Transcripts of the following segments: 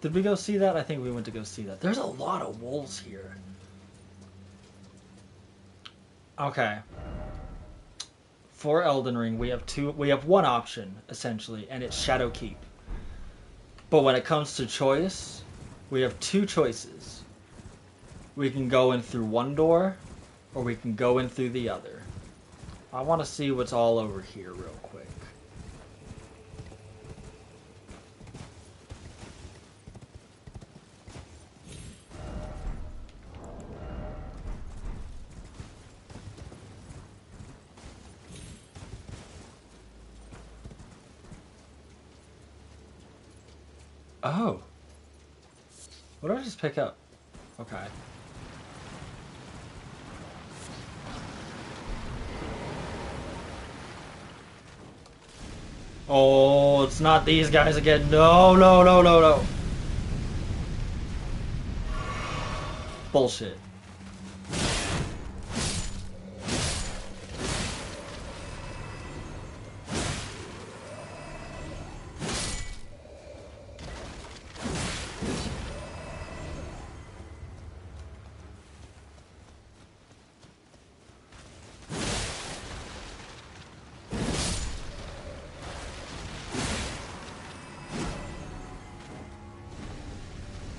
Did we go see that? I think we went to go see that. There's a lot of wolves here. Okay. For Elden Ring, we have one option, essentially, and it's Shadowkeep. But when it comes to choice, we have two choices. We can go in through one door, or we can go in through the other. I want to see what's all over here real quick. Oh. What did I just pick up? Okay. Oh, it's not these guys again. No, no, no, no, no. Bullshit.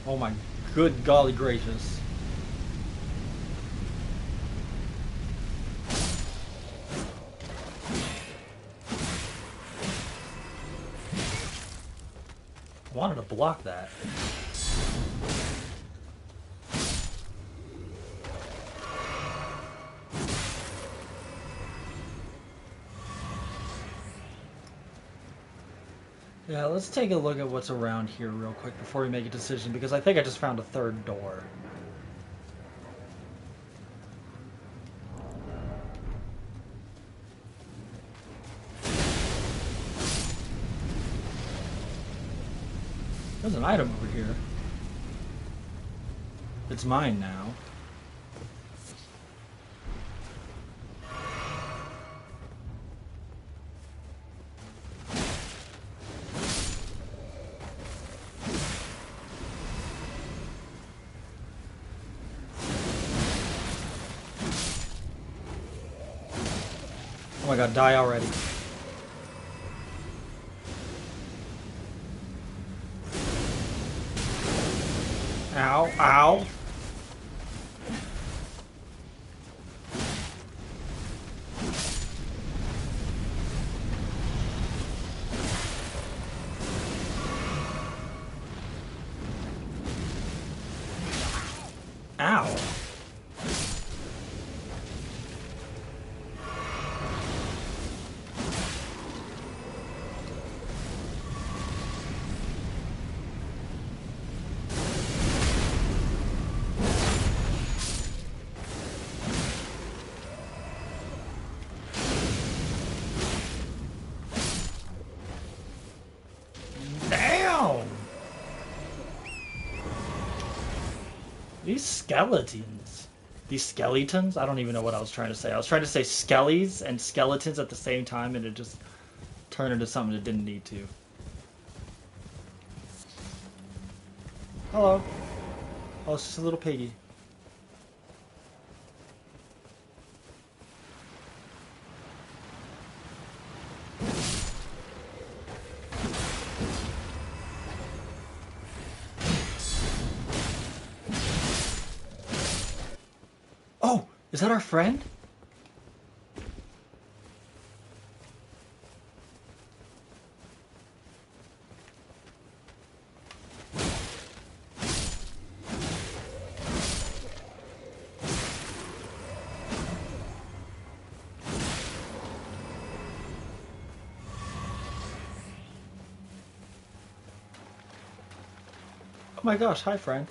Oh my good golly gracious. I wanted to block that. Yeah, let's take a look at what's around here real quick before we make a decision, because I think I just found a third door. There's an item over here. It's mine now. Oh my god, die already. Ow, ow. Ow. Damn! These skeletons. These skeletons? I don't even know what I was trying to say. I was trying to say skellies and skeletons at the same time, and it just turned into something it didn't need to. Hello. Oh, it's just a little piggy. Oh, is that our friend? Oh my gosh, hi friend.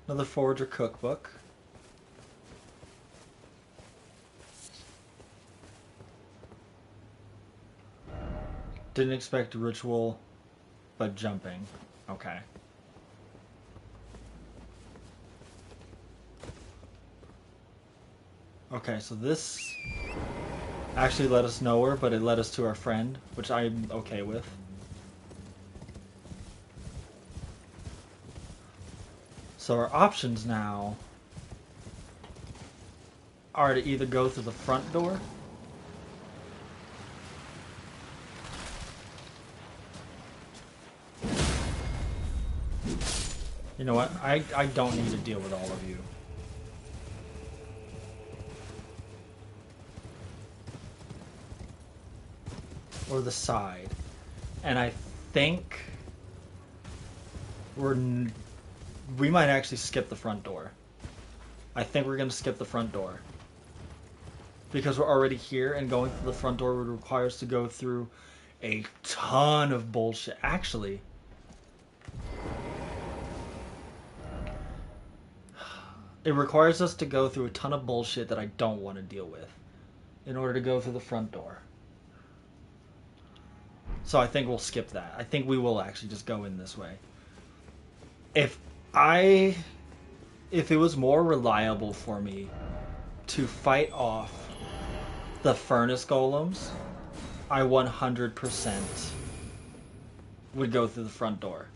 Another Forager cookbook. Didn't expect ritual, but jumping. Okay. Okay, so this actually led us nowhere, but it led us to our friend, which I'm okay with. So our options now are to either go through the front door. You know what? I don't need to deal with all of you. Or the side. And I think we might actually skip the front door. I think we're going to skip the front door. Because we're already here, and going through the front door would require us to go through a ton of bullshit. Actually, it requires us to go through a ton of bullshit that I don't want to deal with in order to go through the front door. So I think we'll skip that. I think we will actually just go in this way. If I... If it was more reliable for me to fight off the furnace golems, I 100% would go through the front door.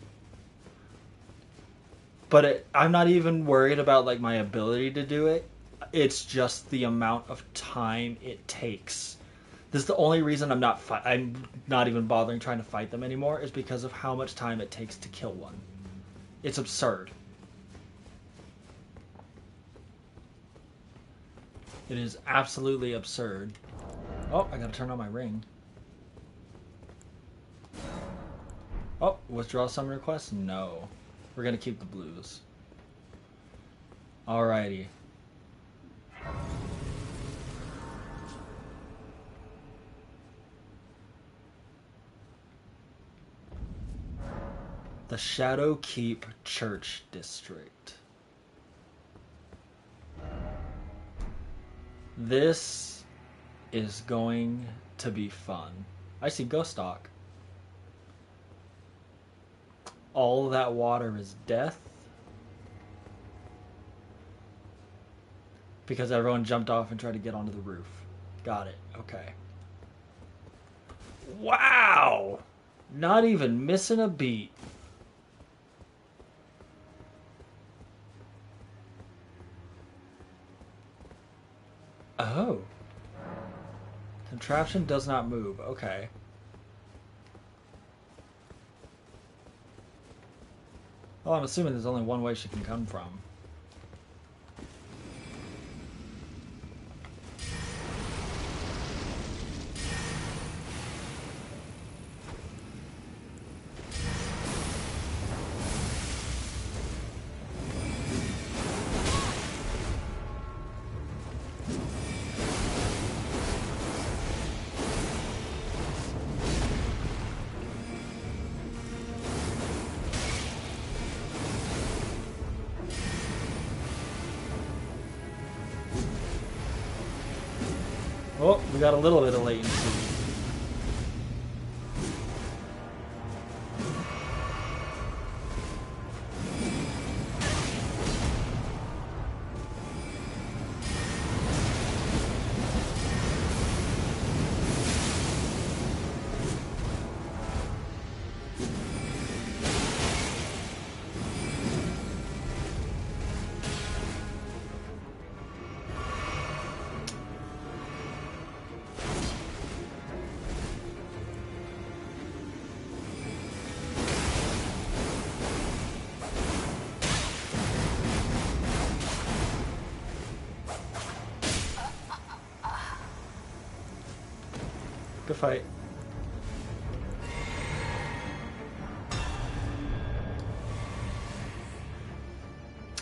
But I'm not even worried about like my ability to do it. It's just the amount of time it takes. This is the only reason I'm not even bothering trying to fight them anymore, is because of how much time it takes to kill one. It's absurd. It is absolutely absurd. Oh, I gotta turn on my ring. Oh, withdraw summon request? No. We're gonna keep the blues. Alrighty. The Shadow Keep Church District. This is going to be fun. I see Ghost Stock. All that water is death. Because everyone jumped off and tried to get onto the roof. Got it. Okay. Wow! Not even missing a beat. Oh. Contraption does not move. Okay. Well, I'm assuming there's only one way she can come from. Oh, we got a little bit of latency. Good fight.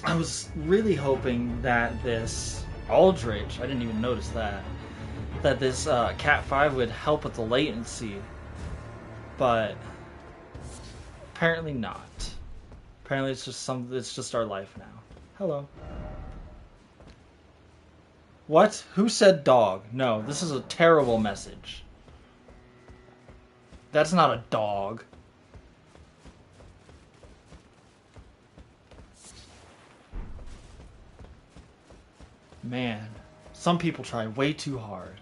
I was really hoping that this Aldrich, I didn't even notice that this Cat 5 would help with the latency, but apparently not. Apparently it's just our life now. Hello. What? Who said dog? No, this is a terrible message. That's not a dog. Man, Some people try way too hard.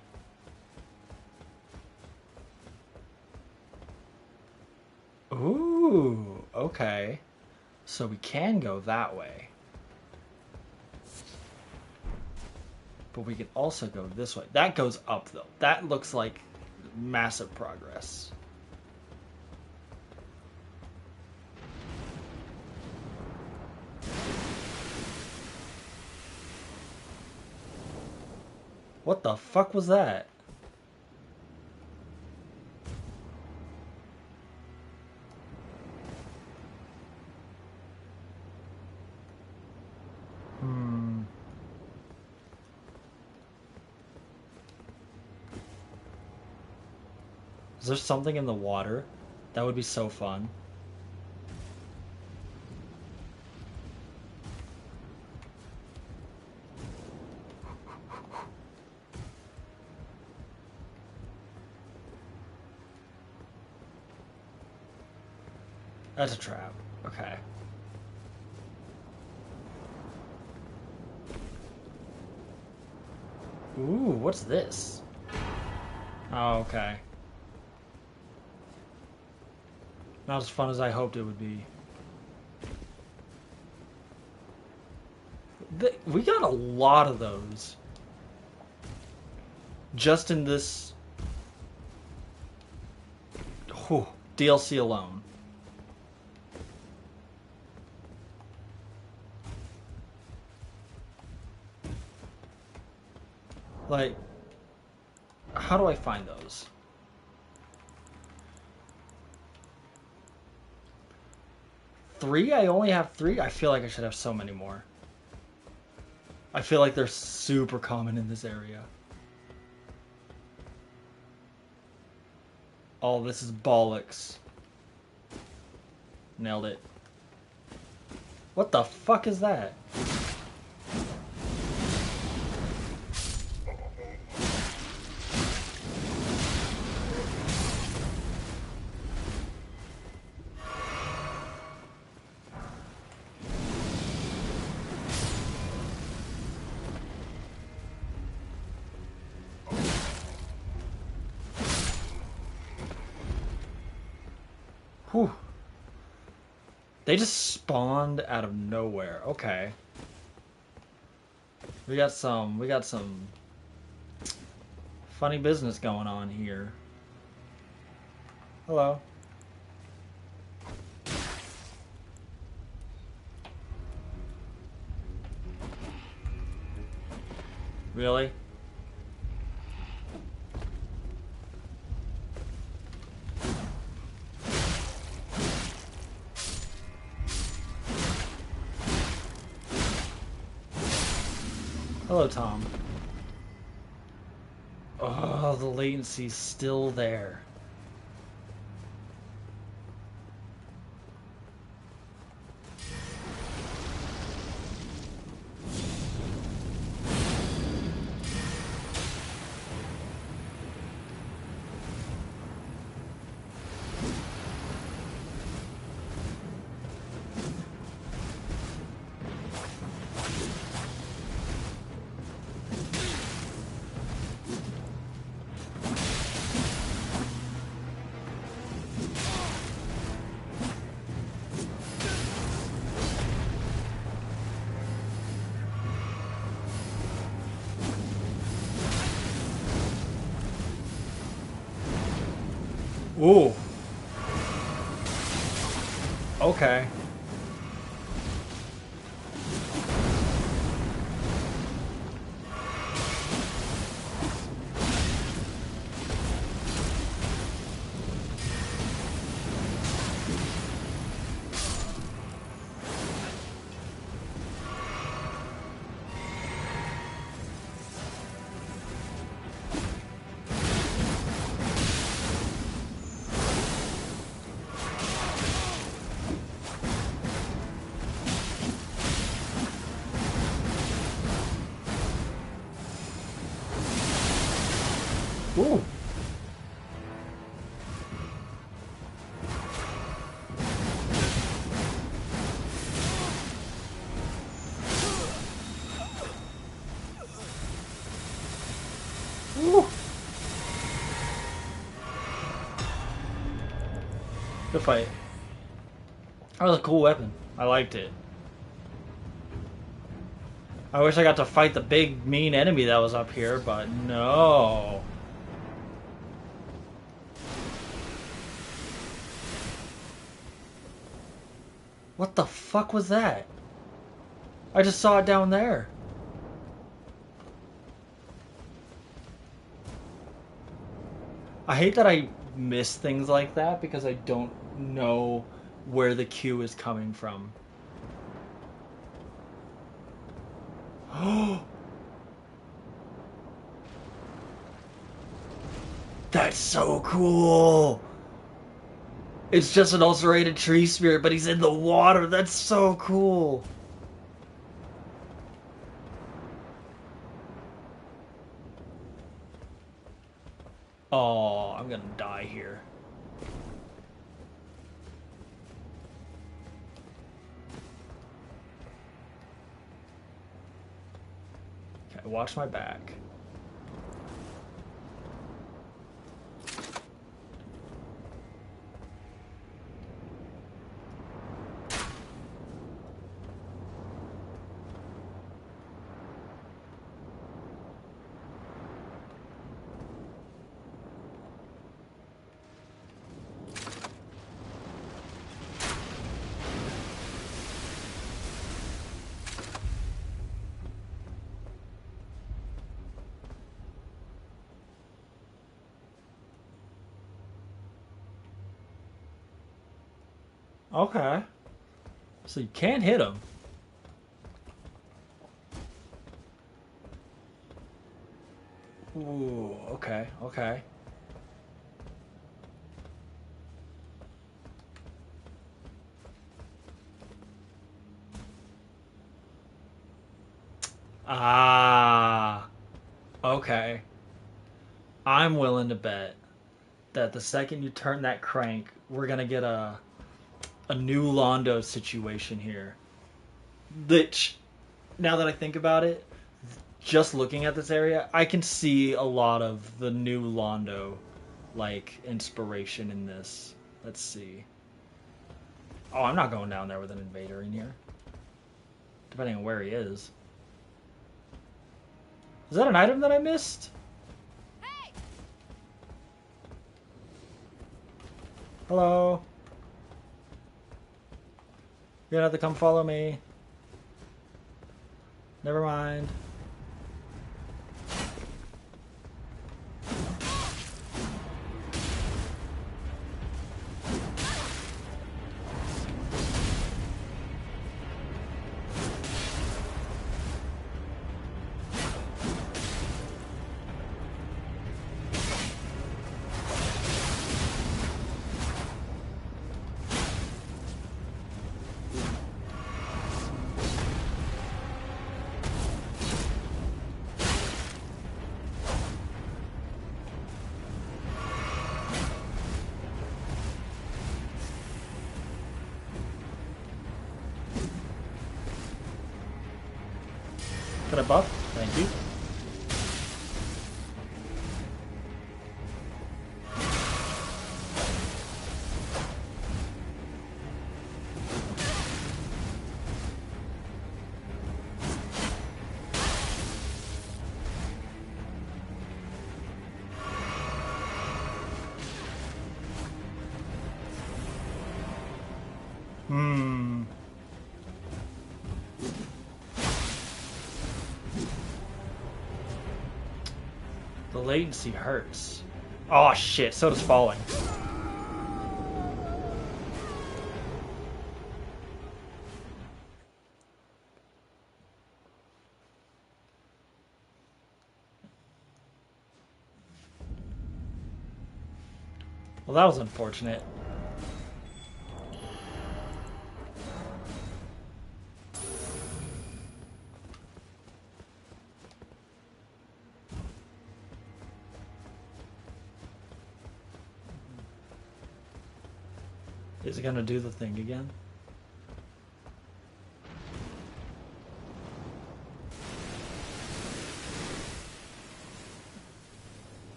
Ooh, okay. So we can go that way. But we can also go this way. That goes up, though. That looks like massive progress. What the fuck was that? Is there something in the water? That would be so fun. That's a trap. Okay. Ooh, what's this? Oh, okay. Not as fun as I hoped it would be. We got a lot of those. Just in this DLC alone. Like, how do I find those? Three? I only have three? I feel like I should have so many more. I feel like they're super common in this area. Oh, this is bollocks. Nailed it. What the fuck is that? Whew. They just spawned out of nowhere. Okay. We got some funny business going on here. Hello. Really? Hello, Tom. Oh, the latency's still there. Ooh. Okay. Good fight. That was a cool weapon. I liked it. I wish I got to fight the big mean enemy that was up here, but no. What the fuck was that? I just saw it down there. I hate that I miss things like that because I don't know where the cue is coming from. Oh, that's so cool. It's just an ulcerated tree spirit, but he's in the water. That's so cool. Oh, I'm gonna die here. Okay, watch my back. Okay. So you can't hit him. Ooh, okay, okay. Ah, okay. I'm willing to bet that the second you turn that crank, we're gonna get a new Londo situation here. Which, now that I think about it, just looking at this area, I can see a lot of the new Londo, like, inspiration in this. Let's see. Oh, I'm not going down there with an invader in here. Depending on where he is. Is that an item that I missed? Hey! Hello? You're gonna have to come follow me. Never mind. Can I buff? Thank you. Hmm. The latency hurts. Oh shit, so does falling. Well, that was unfortunate. Is it gonna do the thing again?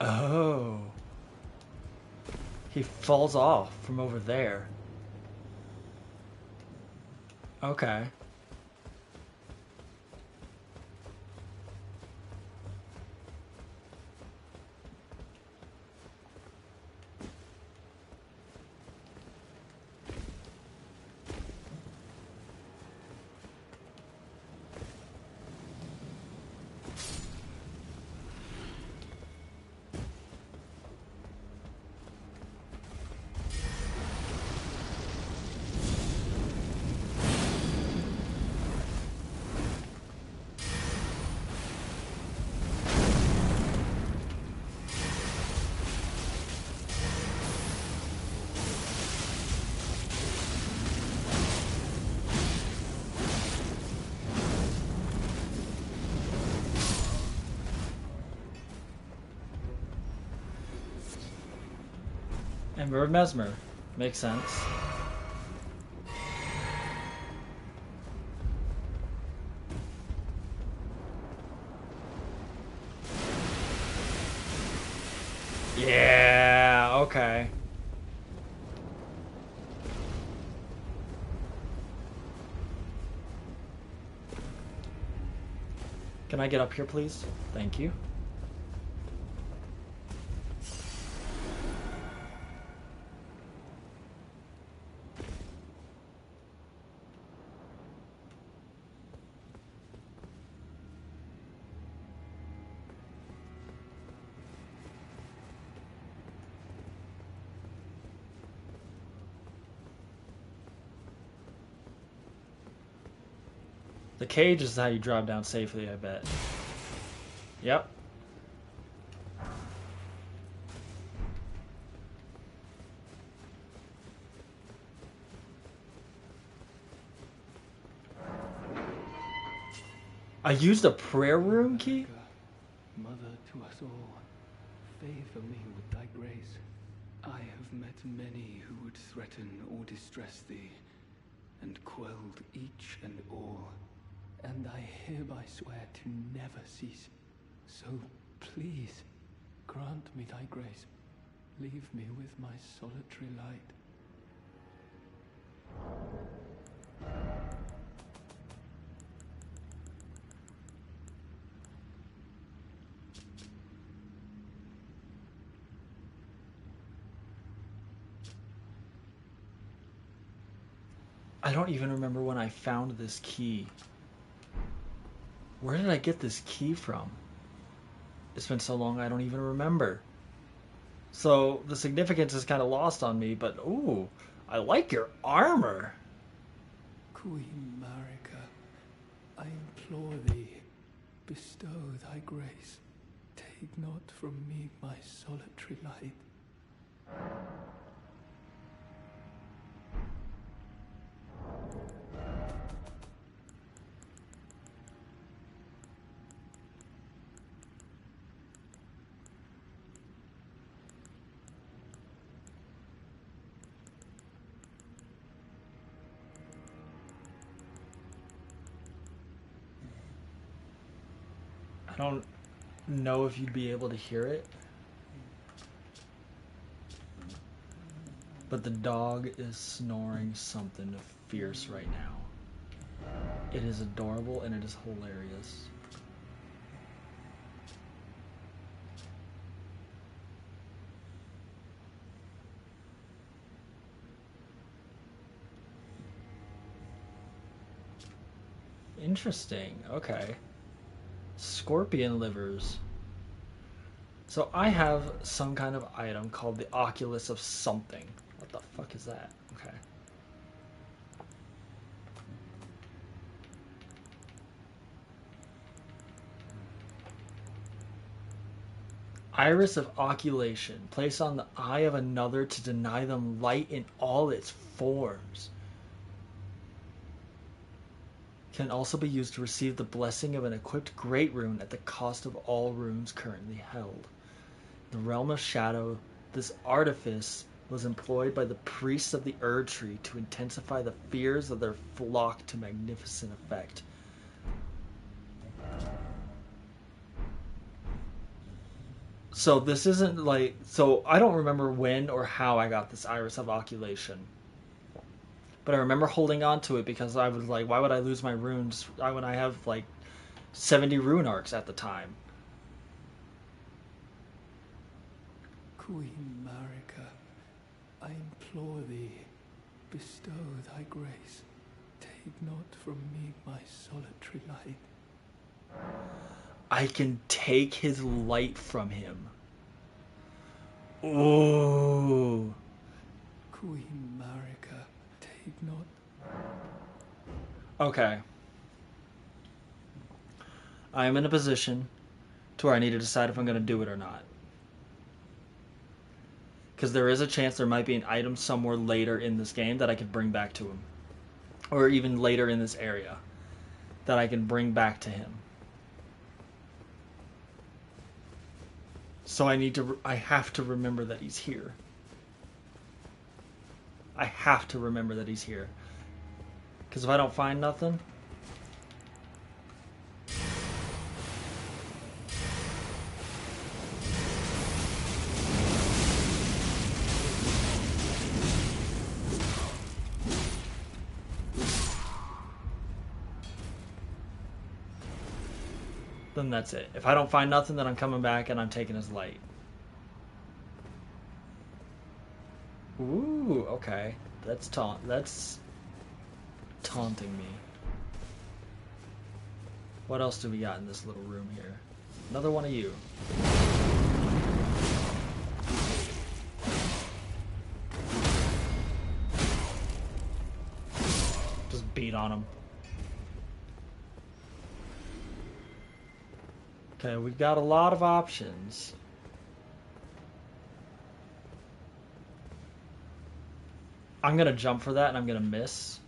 Oh. He falls off from over there. Okay. And we're Mesmer. Makes sense. Yeah, okay. Can I get up here, please? Thank you. The cage is how you drop down safely, I bet. Yep. I used a prayer room key? Mother to us all, favor me with thy grace. I have met many who would threaten or distress thee, and quelled each and all. And I hereby swear to never cease. So please, grant me thy grace. Leave me with my solitary light. I don't even remember when I found this key. Where did I get this key from? It's been so long I don't even remember. So the significance is kind of lost on me, but ooh, I like your armor. Queen Marika, I implore thee, bestow thy grace. Take not from me my solitary light. I don't know if you'd be able to hear it, but the dog is snoring something fierce right now. It is adorable and it is hilarious. Interesting. Okay. Scorpion livers. So I have some kind of item called the Oculus of something. What the fuck is that? Okay. Iris of Oculation. Place on the eye of another to deny them light in all its forms. Can also be used to receive the blessing of an equipped great rune at the cost of all runes currently held. In the realm of shadow, this artifice was employed by the priests of the Erd Tree to intensify the fears of their flock to magnificent effect. So this isn't like, so I don't remember when or how I got this Iris of Oculation. But I remember holding on to it because I was like, why would I lose my runes when I have like 70 rune arcs at the time? Queen Marika, I implore thee, bestow thy grace. Take not from me my solitary light. I can take his light from him. Ooh. Queen Marika, take not. Okay. I am in a position to where I need to decide if I'm going to do it or not. Because there is a chance there might be an item somewhere later in this game that I could bring back to him. Or even later in this area that I can bring back to him. So I have to remember that he's here. I have to remember that he's here. Because if I don't find nothing... then that's it. If I don't find nothing, then I'm coming back and I'm taking his light. Ooh, okay. That's taunting me. What else do we got in this little room here? Another one of you. Just beat on him. Okay, we've got a lot of options. I'm gonna jump for that and I'm gonna miss.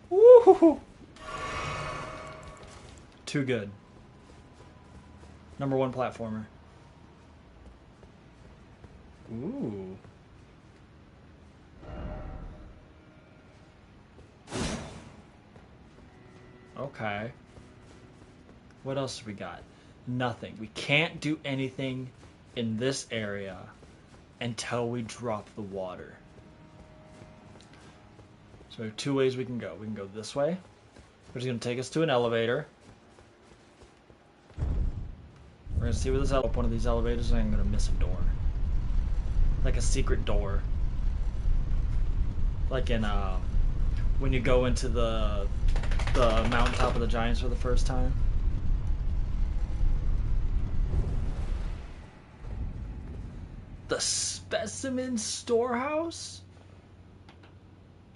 Woo-hoo-hoo. Too good. #1 platformer. Ooh. Okay. What else we got? Nothing. We can't do anything in this area until we drop the water. So we have 2 ways we can go. We can go this way, which is going to take us to an elevator. We're going to see where this one of these elevators, and I'm going to miss a door. Like a secret door. Like in when you go into the mountaintop of the giants for the first time. The specimen storehouse?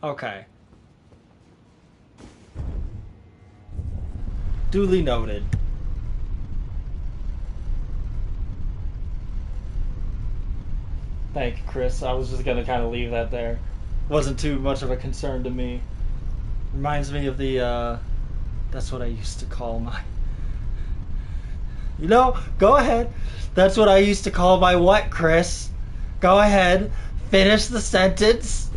Okay. Duly noted. Thank you, Chris. I was just gonna kind of leave that there. Wasn't too much of a concern to me. Reminds me of the, that's what I used to call my... You know, go ahead. That's what I used to call my what, Chris? Go ahead. Finish the sentence.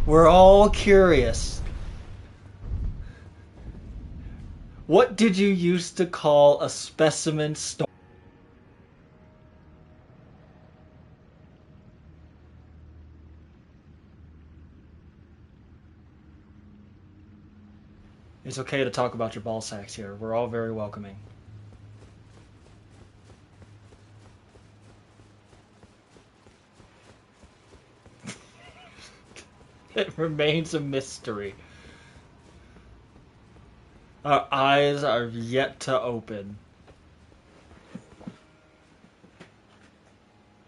We're all curious. What did you used to call a specimen store? It's okay to talk about your ball sacks here. We're all very welcoming. It remains a mystery. Our eyes are yet to open.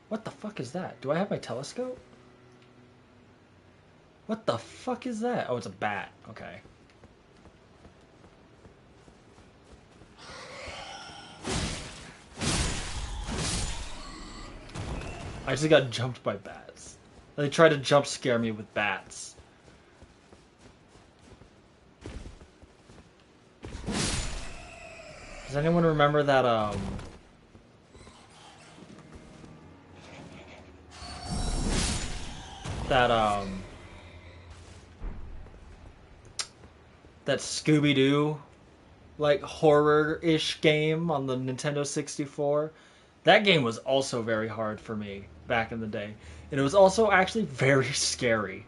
What the fuck is that? Do I have my telescope? What the fuck is that? Oh, it's a bat. Okay. I just got jumped by bats. They tried to jump scare me with bats. Does anyone remember that, that Scooby-Doo like horror-ish game on the Nintendo 64. That game was also very hard for me back in the day. And it was also actually very scary.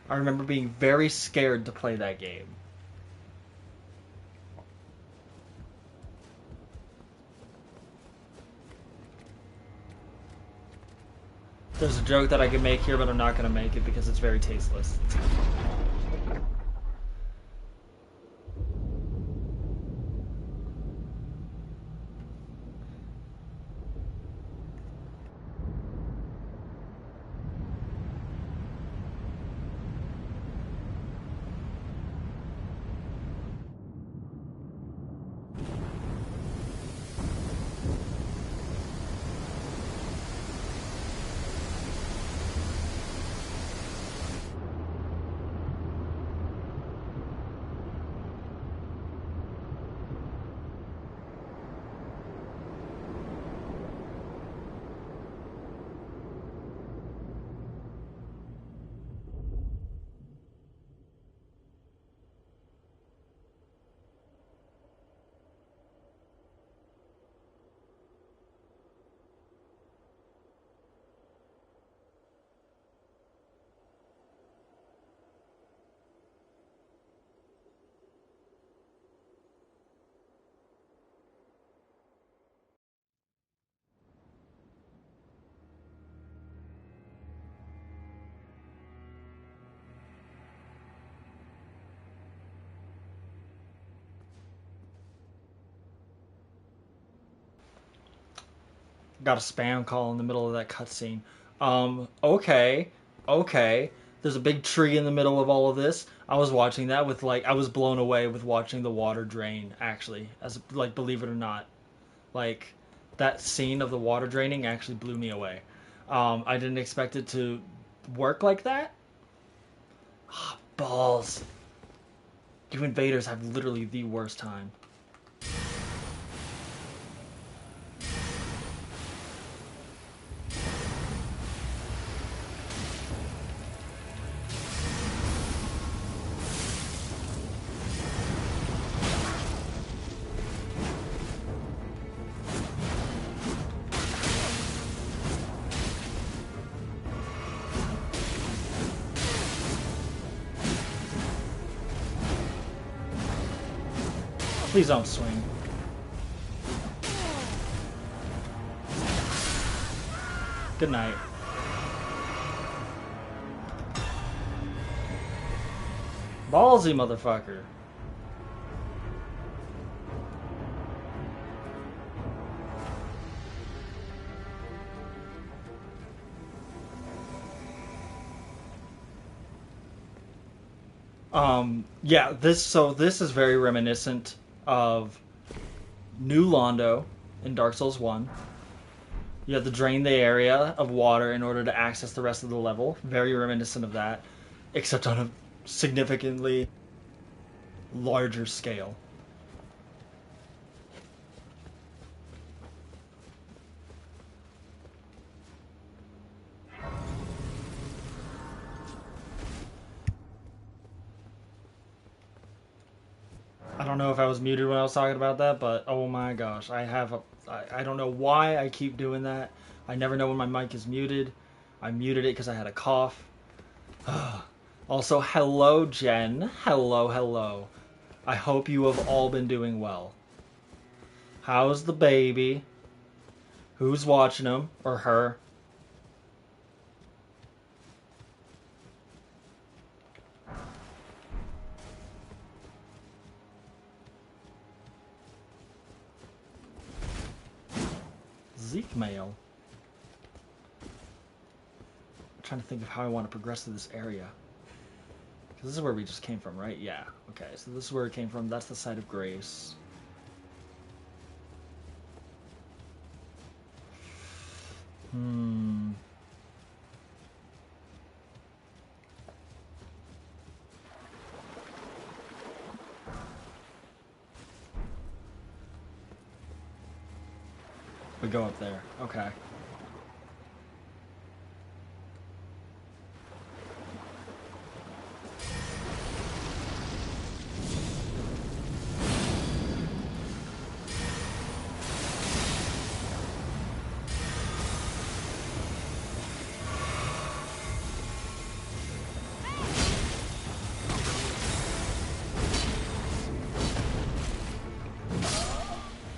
I remember being very scared to play that game. There's a joke that I could make here, but I'm not going to make it because it's very tasteless. Got a spam call in the middle of that cutscene. Okay, okay. There's a big tree in the middle of all of this. I was watching that with like I was blown away with watching the water drain. Actually, as like believe it or not, like that scene of the water draining actually blew me away. I didn't expect it to work like that. Ah, balls. You invaders have literally the worst time. Please don't swing. Good night. Ballsy, motherfucker. Yeah, this is very reminiscent of New Londo in Dark Souls 1. You have to drain the area of water in order to access the rest of the level. Very reminiscent of that, except on a significantly larger scale. I don't know if I was muted when I was talking about that, but oh my gosh, I don't know why I keep doing that. I never know when my mic is muted. I muted it because I had a cough. Also, hello, Jen. Hello, hello. I hope you have all been doing well. How's the baby? Who's watching him or her? Zeke mail. I'm trying to think of how I want to progress through this area. Because this is where we just came from, right? Yeah. Okay, so this is where it came from. That's the site of grace. Hmm. We go up there. Okay.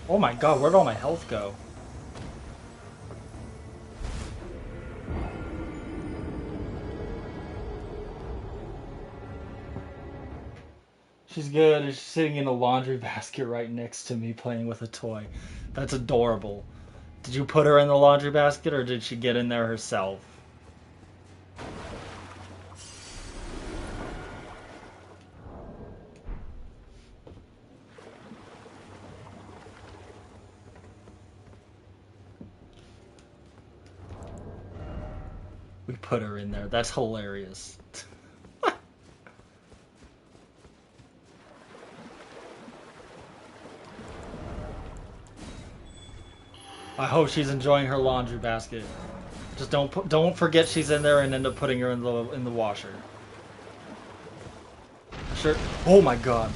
Oh my god, where'd all my health go? She's good. She's sitting in a laundry basket right next to me playing with a toy. That's adorable. Did you put her in the laundry basket or did she get in there herself? We put her in there. That's hilarious. I hope she's enjoying her laundry basket. Just don't forget she's in there and end up putting her in the washer. Sure. Oh my god.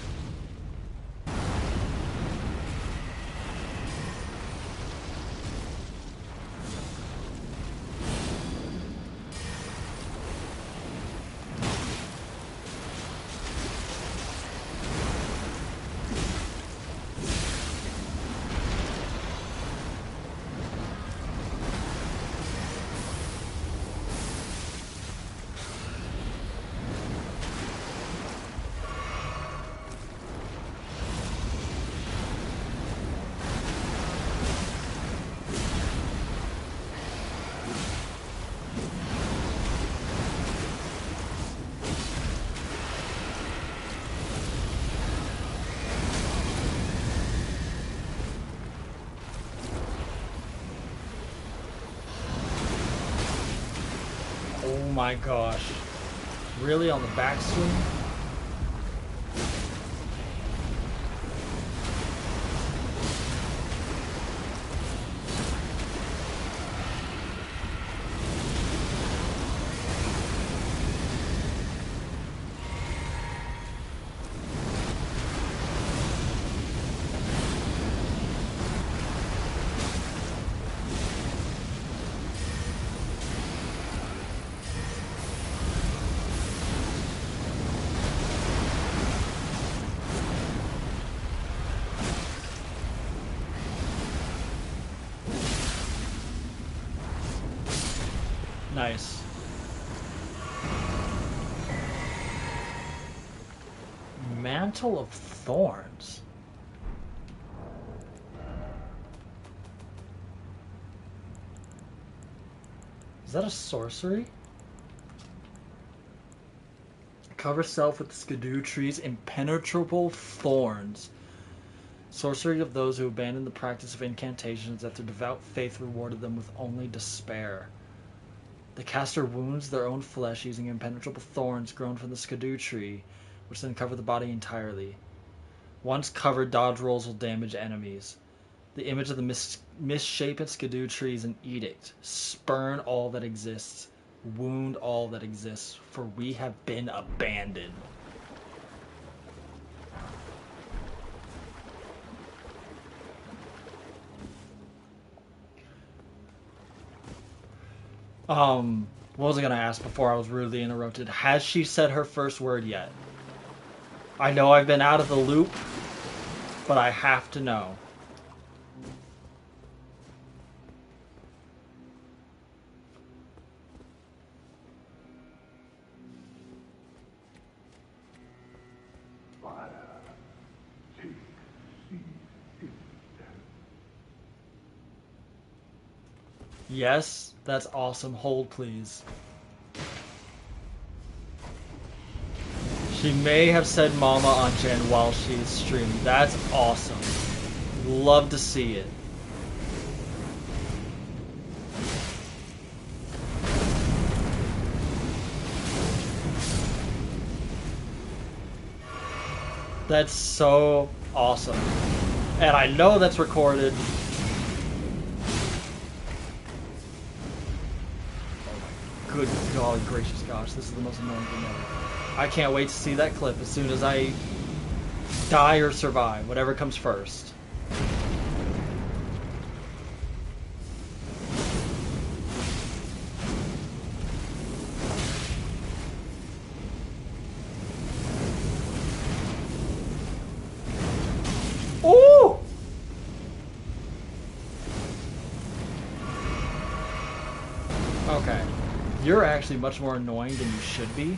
Oh my gosh. Really on the backswing? Nice. Mantle of Thorns. Is that a sorcery? Cover self with Skidoo tree's impenetrable thorns. Sorcery of those who abandon the practice of incantations that their devout faith rewarded them with only despair. The caster wounds their own flesh using impenetrable thorns grown from the Skidoo tree, which then cover the body entirely. Once covered, dodge rolls will damage enemies. The image of the misshapen Skidoo tree is an edict. Spurn all that exists. Wound all that exists, for we have been abandoned. What was I gonna ask before I was rudely interrupted? Has she said her first word yet? I know I've been out of the loop, but I have to know. Yes, that's awesome. Hold, please. She may have said mama on Jen while she's streaming. That's awesome. Love to see it. That's so awesome. And I know that's recorded. Good golly gracious gosh, this is the most annoying thing ever. I can't wait to see that clip as soon as I die or survive, whatever comes first. Ooh! you're actually much more annoying than you should be.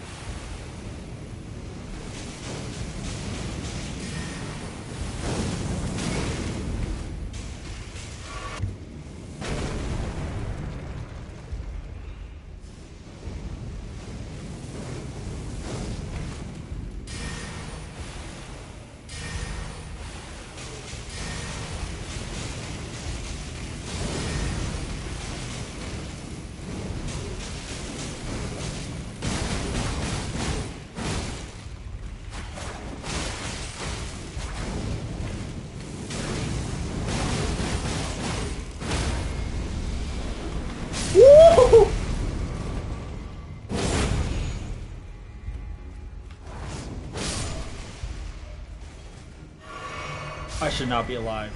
Woo! I should not be alive.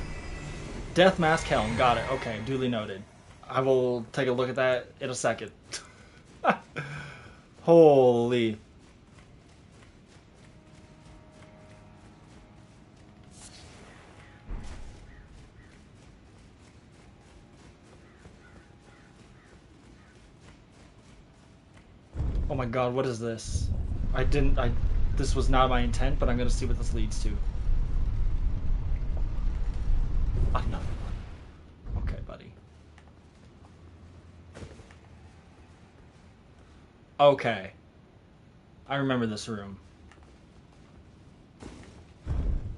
Death Mask Helm, got it. Okay, duly noted. I will take a look at that in a second. Holy. Oh my god, what is this? This was not my intent, but I'm gonna see what this leads to. Another one. Okay, buddy. Okay. I remember this room.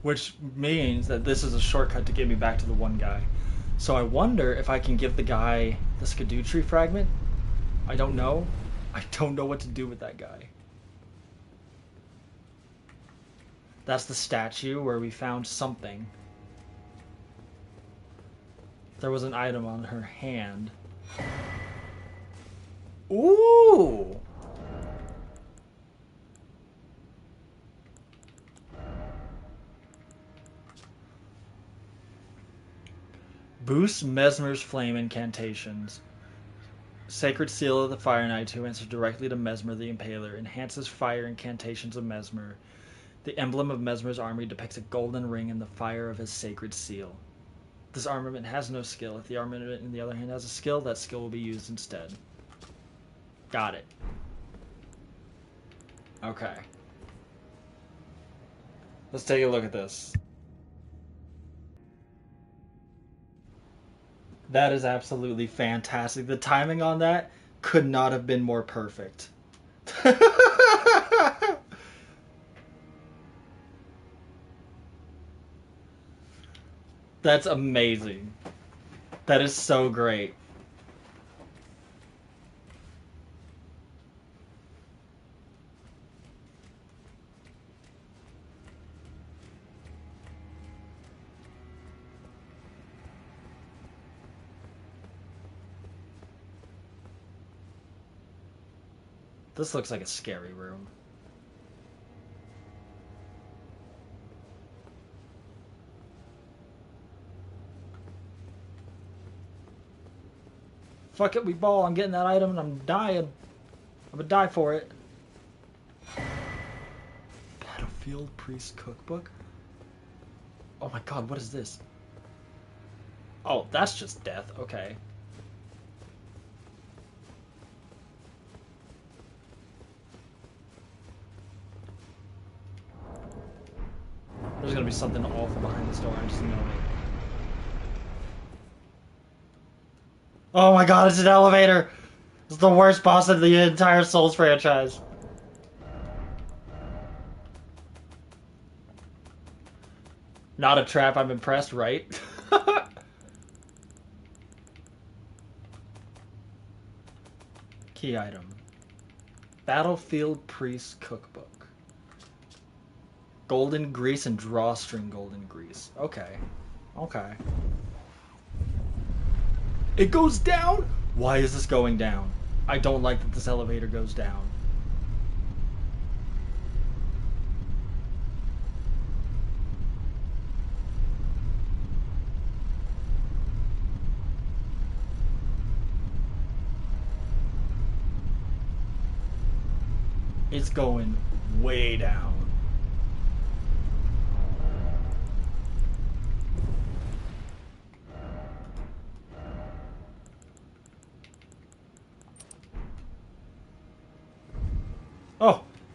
Which means that this is a shortcut to get me back to the one guy. So I wonder if I can give the guy the Skadoo fragment. I don't know. I don't know what to do with that guy. That's the statue where we found something. There was an item on her hand. Ooh! Boosts Mesmer's flame incantations. Sacred Seal of the Fire Knight, who answers directly to Mesmer the Impaler, enhances fire incantations of Mesmer. The emblem of Mesmer's army depicts a golden ring in the fire of his sacred seal. This armament has no skill. If the armament, on the other hand, has a skill, that skill will be used instead. Got it. Okay. Let's take a look at this. That is absolutely fantastic. The timing on that could not have been more perfect. That's amazing. That is so great. This looks like a scary room. Fuck it, we ball. I'm getting that item and I'm dying. I'm gonna die for it. Battlefield Priest Cookbook? Oh my god, what is this? Oh, that's just death. Okay. There's gonna be something awful behind this door. I just know it. Oh my god, it's an elevator! It's the worst boss of the entire Souls franchise. Not a trap, I'm impressed, right? Key item. Battlefield Priest Cookbook. Golden Grease and Drawstring Golden Grease. Okay. Okay. It goes down? Why is this going down? I don't like that this elevator goes down. It's going way down.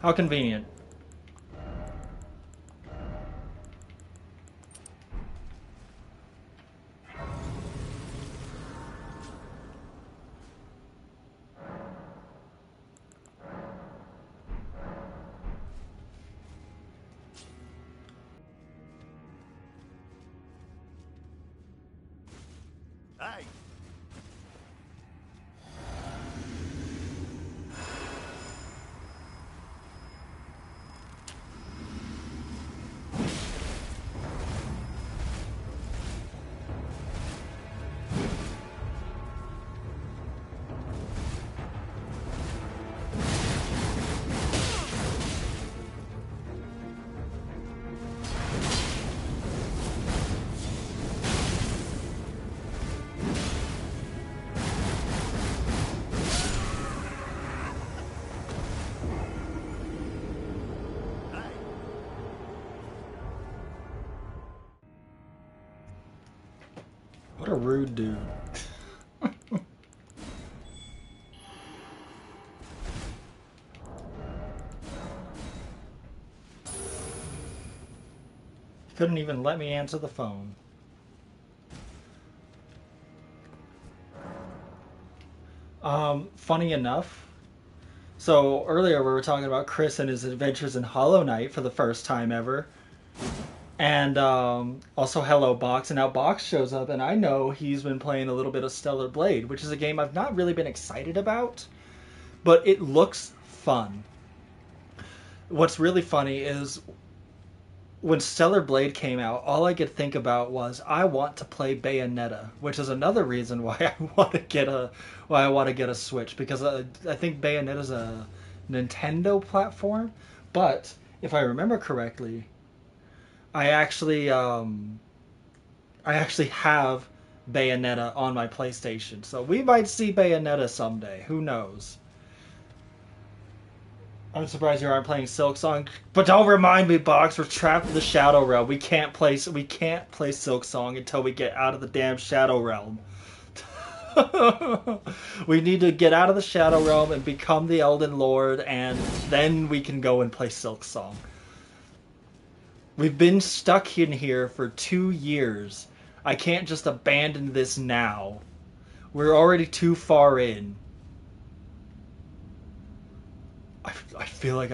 How convenient. Hey! What a rude dude. Couldn't even let me answer the phone. Funny enough, so earlier we were talking about Chris and his adventures in Hollow Knight for the first time ever. And also Hello Box, and now Box shows up, and I know he's been playing a little bit of Stellar Blade, which is a game I've not really been excited about, but it looks fun. What's really funny is when Stellar Blade came out, all I could think about was I want to play Bayonetta, which is another reason why I want to get a Switch, because I think Bayonetta's a Nintendo platform, but if I remember correctly, I actually have Bayonetta on my PlayStation, so we might see Bayonetta someday. Who knows? I'm surprised you aren't playing Silk Song, but don't remind me, Box. We're trapped in the Shadow Realm. We can't play Silk Song until we get out of the damn Shadow Realm. We need to get out of the Shadow Realm and become the Elden Lord, and then we can go and play Silk Song. We've been stuck in here for 2 years. I can't just abandon this now. We're already too far in. I feel like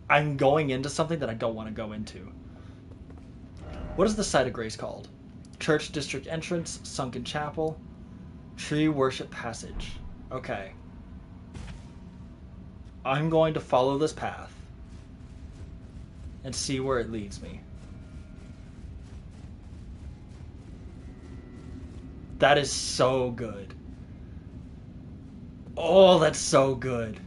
I'm going into something that I don't want to go into. What is the site of Grace called? Church District Entrance, Sunken Chapel, Tree Worship Passage. Okay. I'm going to follow this path and see where it leads me. That is so good. Oh, that's so good.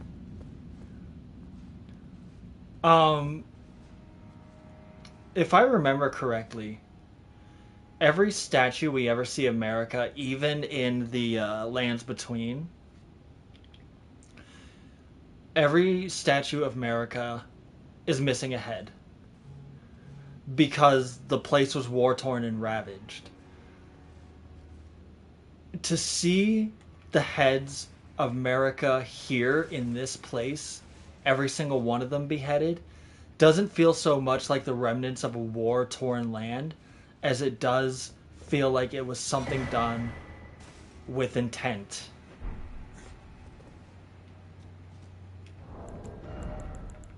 If I remember correctly, every statue we ever see of America, even in the lands between, every statue of America is missing a head because the place was war-torn and ravaged. To see the heads of America here in this place, every single one of them beheaded, doesn't feel so much like the remnants of a war-torn land as it does feel like it was something done with intent.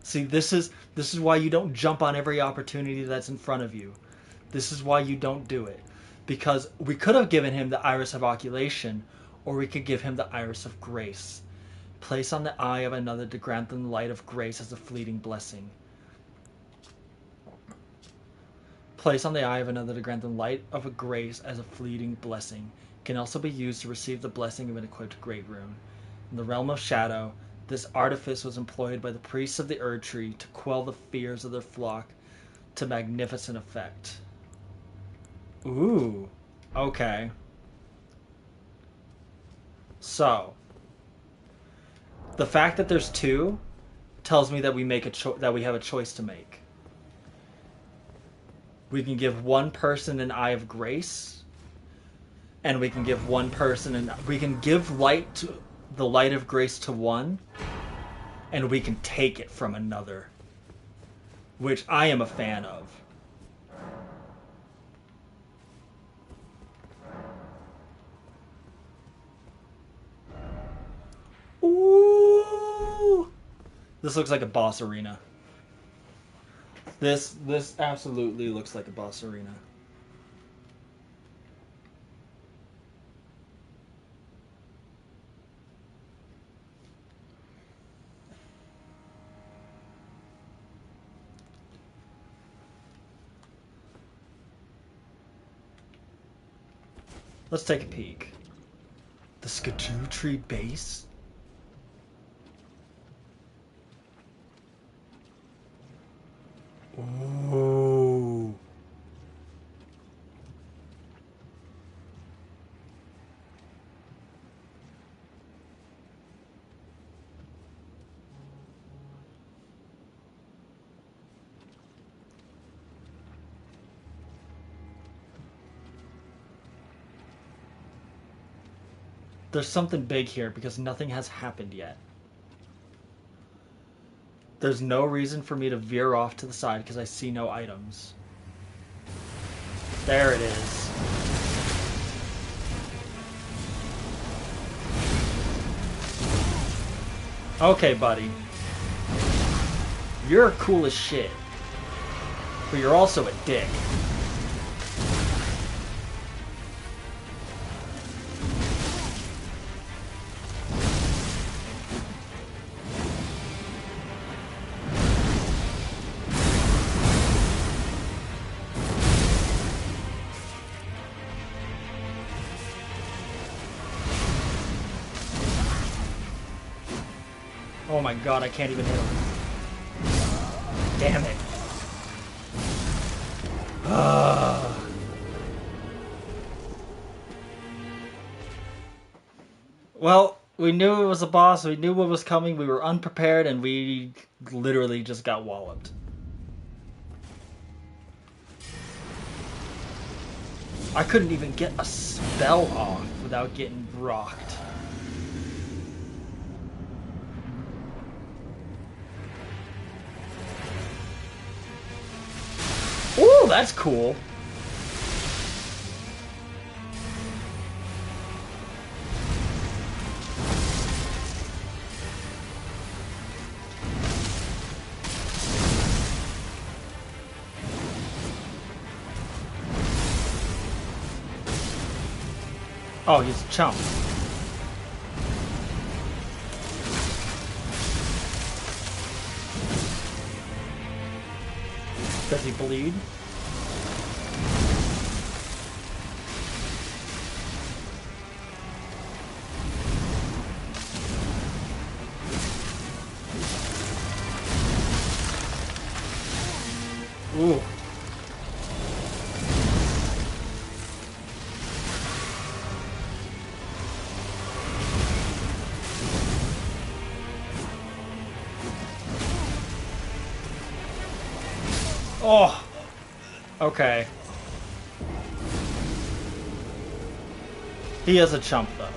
See, this is why you don't jump on every opportunity that's in front of you. This is why you don't do it. Because we could have given him the Iris of Oculation, or we could give him the Iris of Grace. Place on the eye of another to grant them the light of grace as a fleeting blessing. Place on the eye of another to grant them light of a grace as a fleeting blessing. Can also be used to receive the blessing of an equipped great rune. In the realm of shadow, this artifice was employed by the priests of the Erd Tree to quell the fears of their flock to magnificent effect. Ooh, okay. So, the fact that there's two tells me that we have a choice to make. We can give one person an eye of grace, and we can give one person we can give the light of grace to one, and we can take it from another, which I am a fan of. Ooh! This looks like a boss arena. This absolutely looks like a boss arena. Let's take a peek. The Skidoo Tree base? Ooh. There's something big here because nothing has happened yet. There's no reason for me to veer off to the side because I see no items. There it is. Okay, buddy. You're cool as shit. But you're also a dick. Oh my god, I can't even hit him. Damn it. Well, we knew it was a boss, we knew what was coming, we were unprepared, and we literally just got walloped. I couldn't even get a spell off without getting rocked. Ooh, that's cool. Oh, he's a chump. Does he bleed? Ooh. Oh. Okay. He is a chump, though.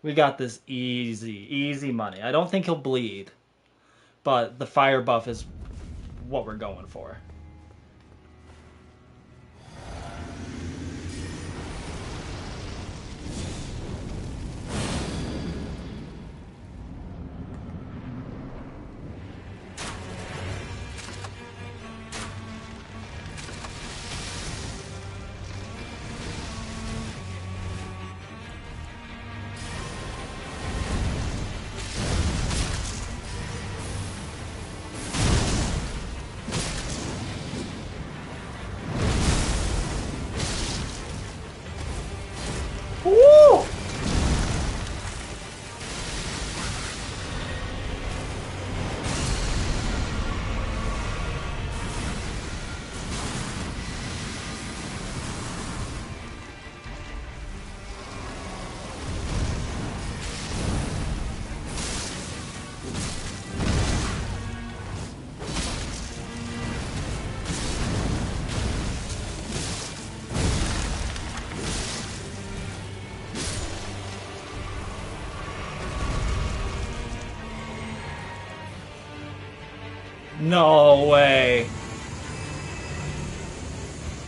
We got this easy money. I don't think he'll bleed, but the fire buff is what we're going for. No way.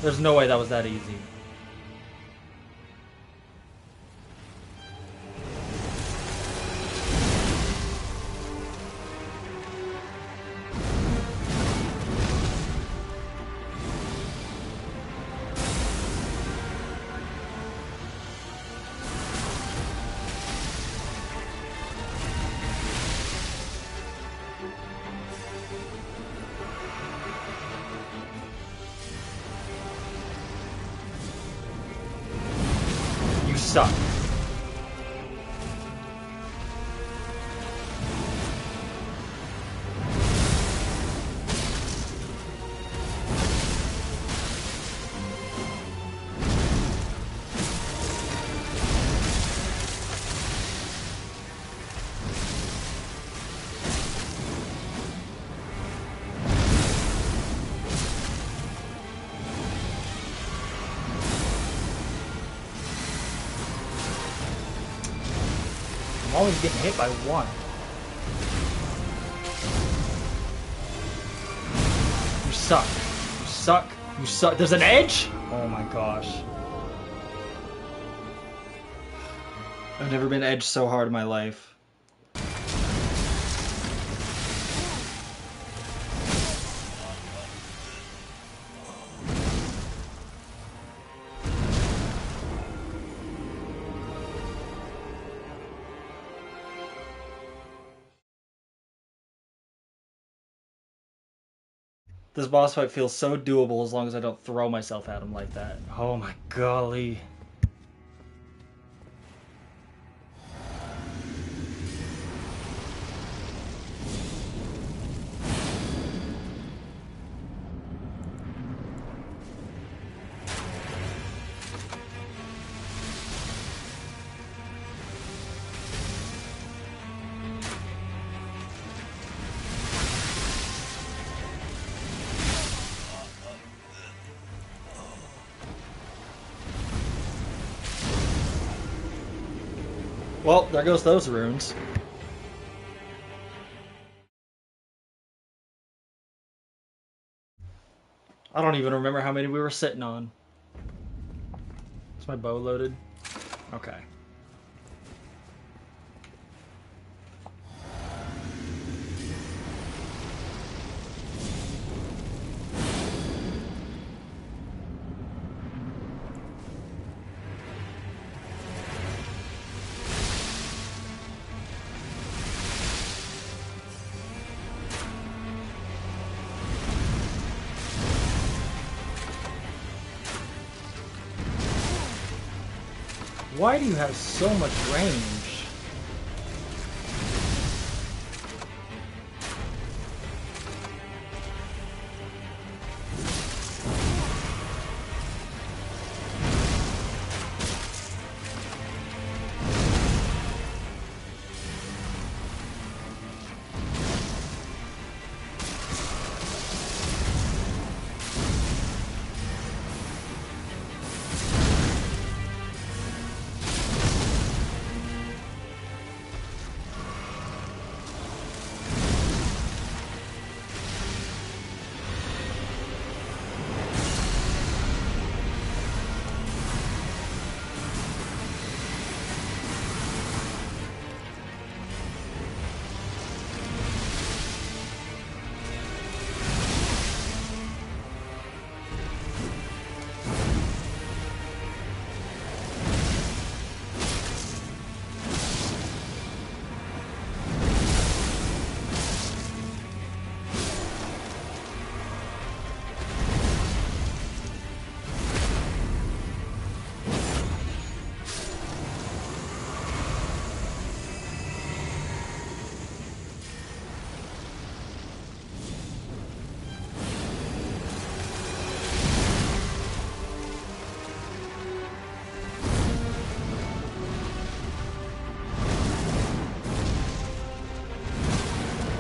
There's no way that was that easy. You suck. I'm always getting hit by one. You suck. You suck. You suck. There's an edge? Oh my gosh. I've never been edged so hard in my life. This boss fight feels so doable as long as I don't throw myself at him like that. Oh my golly. Well, there goes those runes. I don't even remember how many we were sitting on. Is my bow loaded? Okay. Why do you have so much range?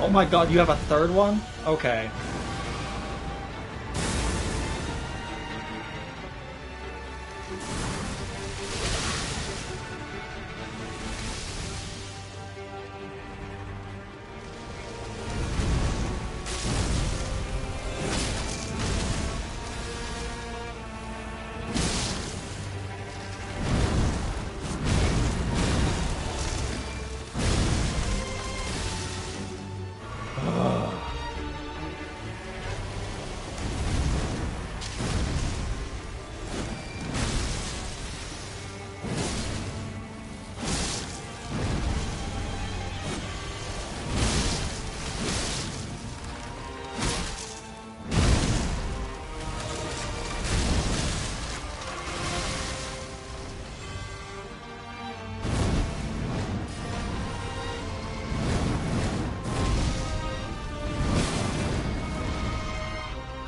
Oh my god, you have a third one? Okay.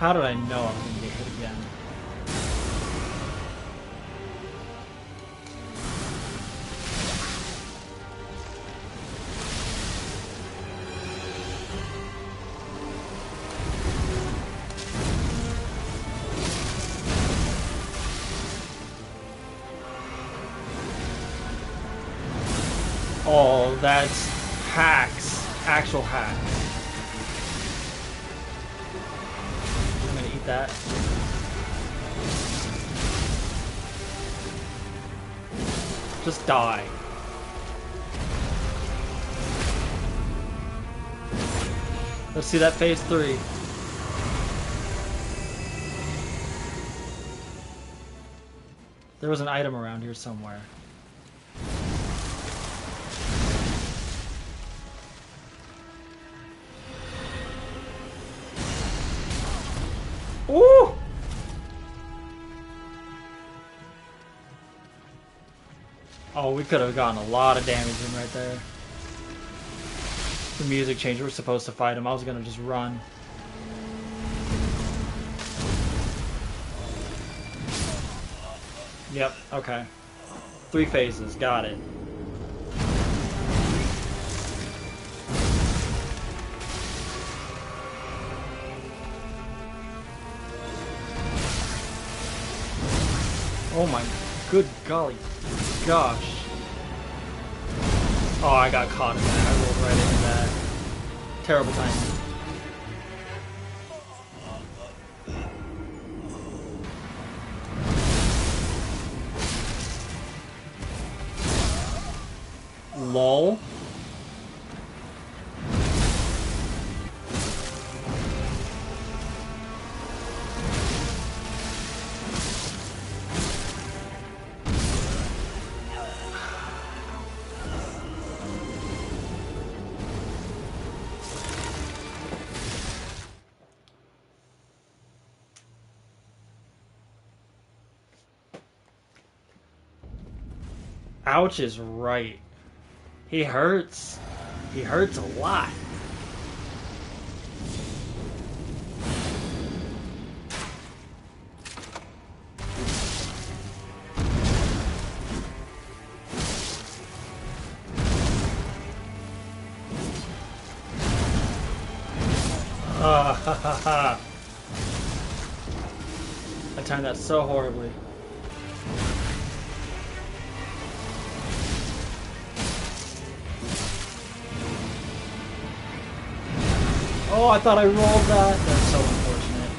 How did I know I was going to get hit again? Oh, that's hacks. Actual hacks. I'm gonna eat that. Just die. Let's see that phase 3. There was an item around here somewhere. Ooh! Oh, we could have gotten a lot of damage in right there. The music changed. We're supposed to fight him. I was gonna just run. Yep, okay. 3 phases, got it. Oh my good golly gosh. Oh, I got caught in that. I rolled right into that. Terrible timing. Lol. Ouch is right. He hurts. He hurts a lot. Ah, ha ha ha. I timed that so horribly. Oh, I thought I rolled that. That's so unfortunate.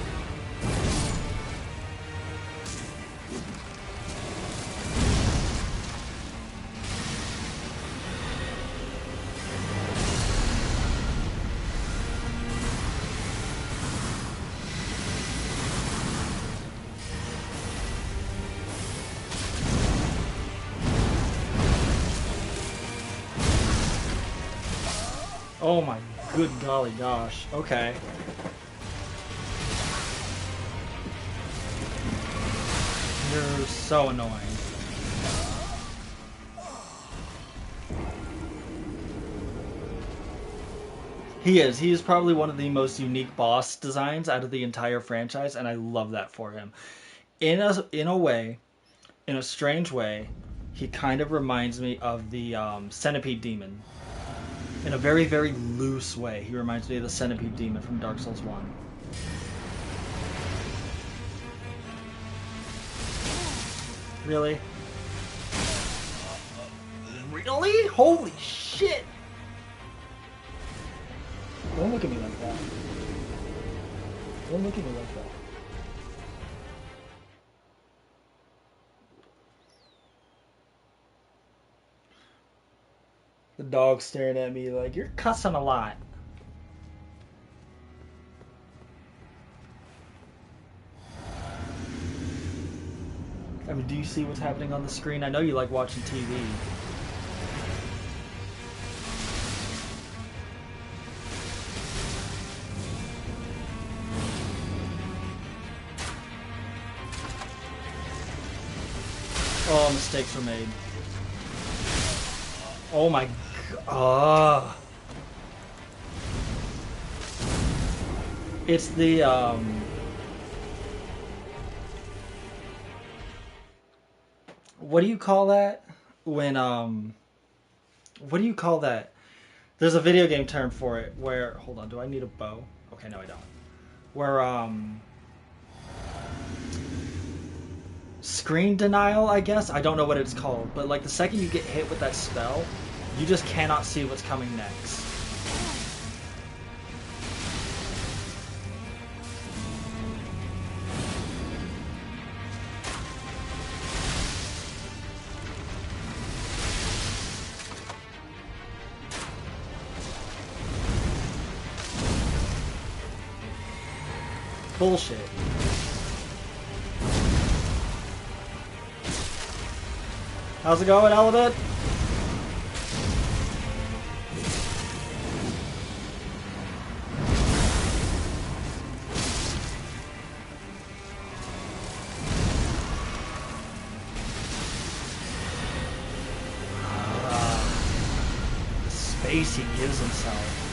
Oh my good golly gosh. Okay. You're so annoying. He is. He is probably one of the most unique boss designs out of the entire franchise, and I love that for him. In a way, in a strange way, he kind of reminds me of the Centipede Demon. In a very, very loose way, he reminds me of the Centipede Demon from Dark Souls 1. Really? Really? Holy shit! Don't look at me like that. Don't look at me like that. The dog's staring at me like, you're cussing a lot. I mean, do you see what's happening on the screen? I know you like watching TV. Oh, mistakes were made. Oh my god. It's the what do you call that? When what do you call that? There's a video game term for it where, hold on, do I need a bow? Okay, no I don't. Where screen denial, I guess. I don't know what it's called, but like the second you get hit with that spell, you just cannot see what's coming next. Bullshit. How's it going, Element? The space he gives himself.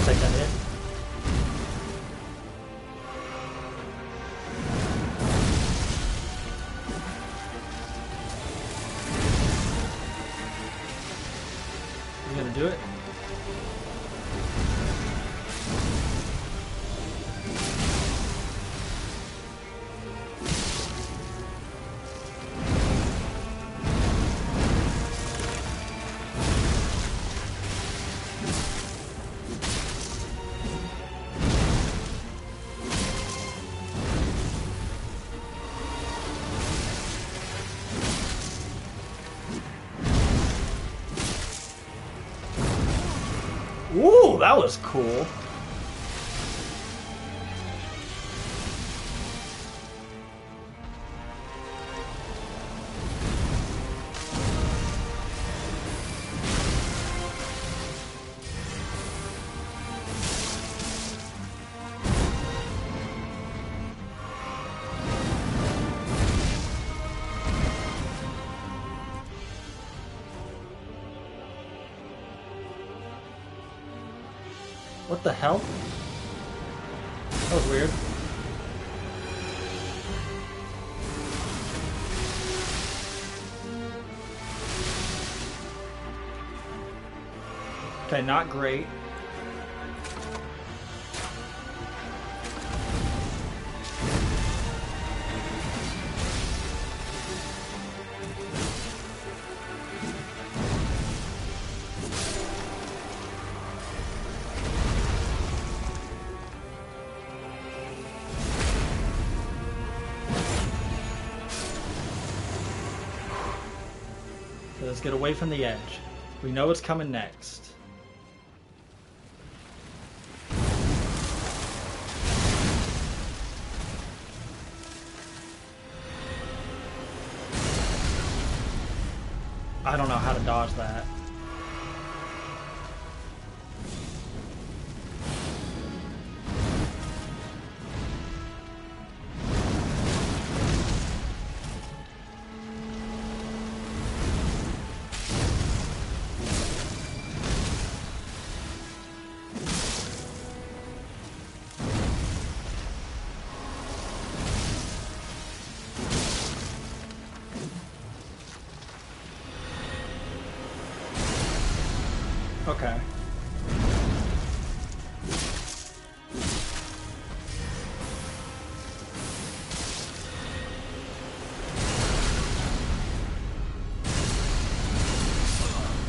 Take that hit. You gonna do it? Ooh, that was cool. What the hell? That was weird. Okay, not great. Let's get away from the edge. We know what's coming next. I don't know how to dodge that. Okay.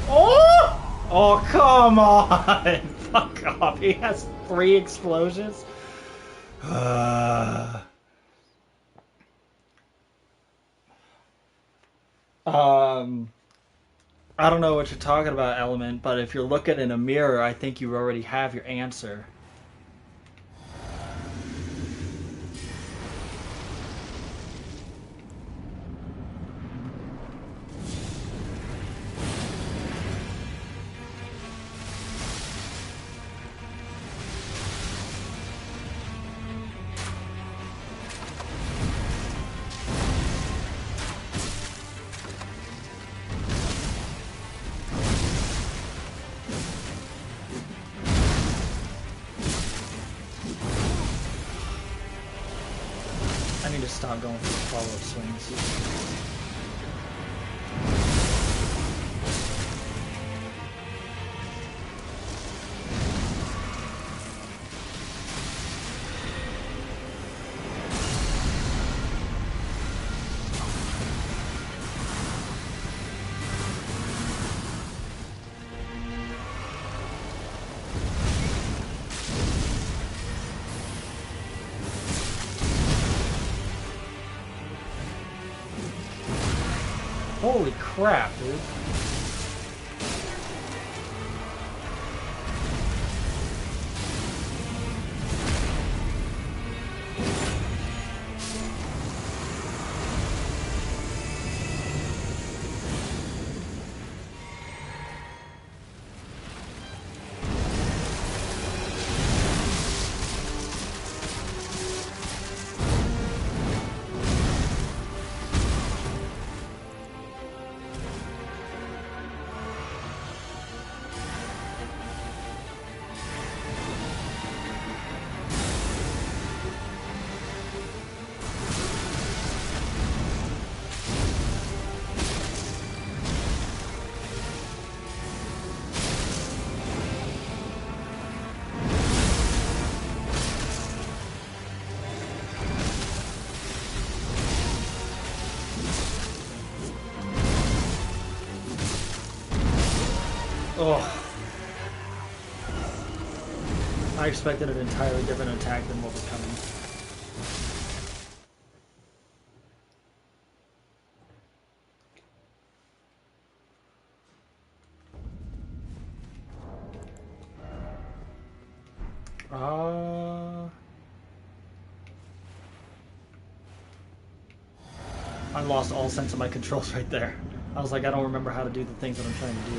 Oh! Oh, come on! Fuck off. He has 3 explosions. Um, I don't know what you're talking about, Element, but if you're looking in a mirror, I think you already have your answer. I need to stop going for follow-up swings. Holy crap, dude. Oh. I expected an entirely different attack than what was coming. I lost all sense of my controls right there. I was like, I don't remember how to do the things that I'm trying to do.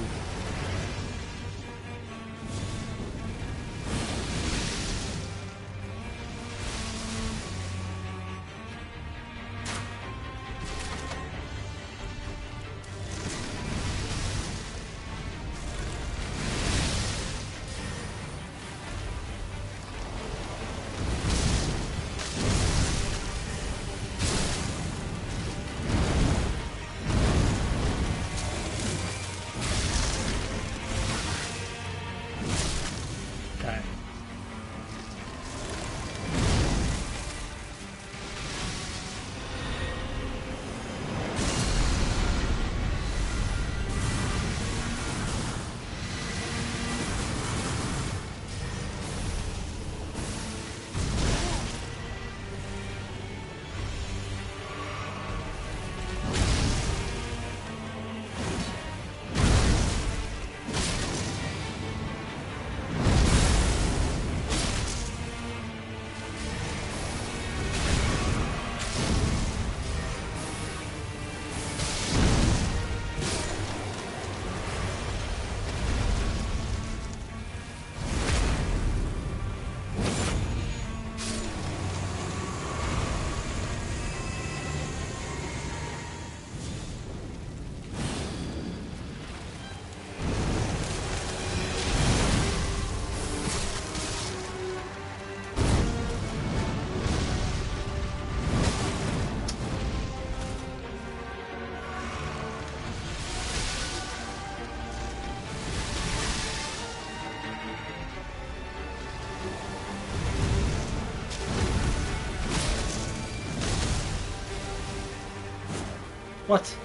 What?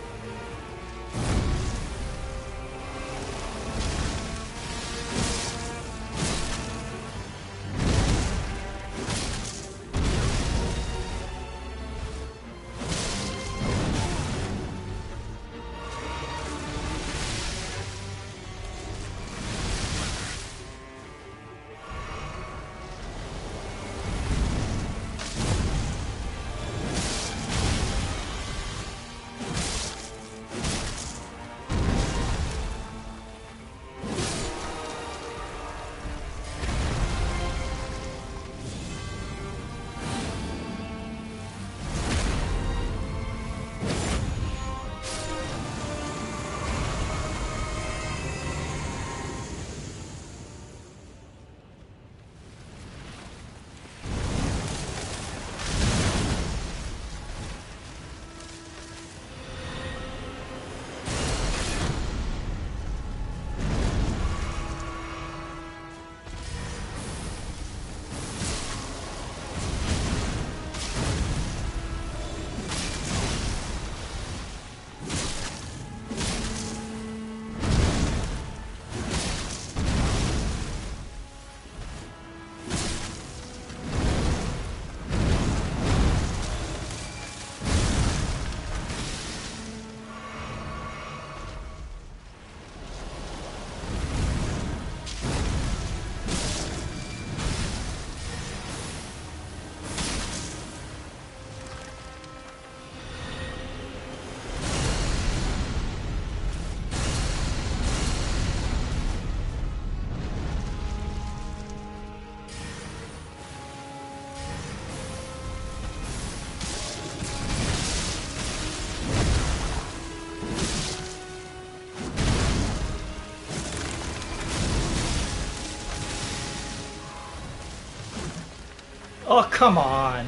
Oh, come on.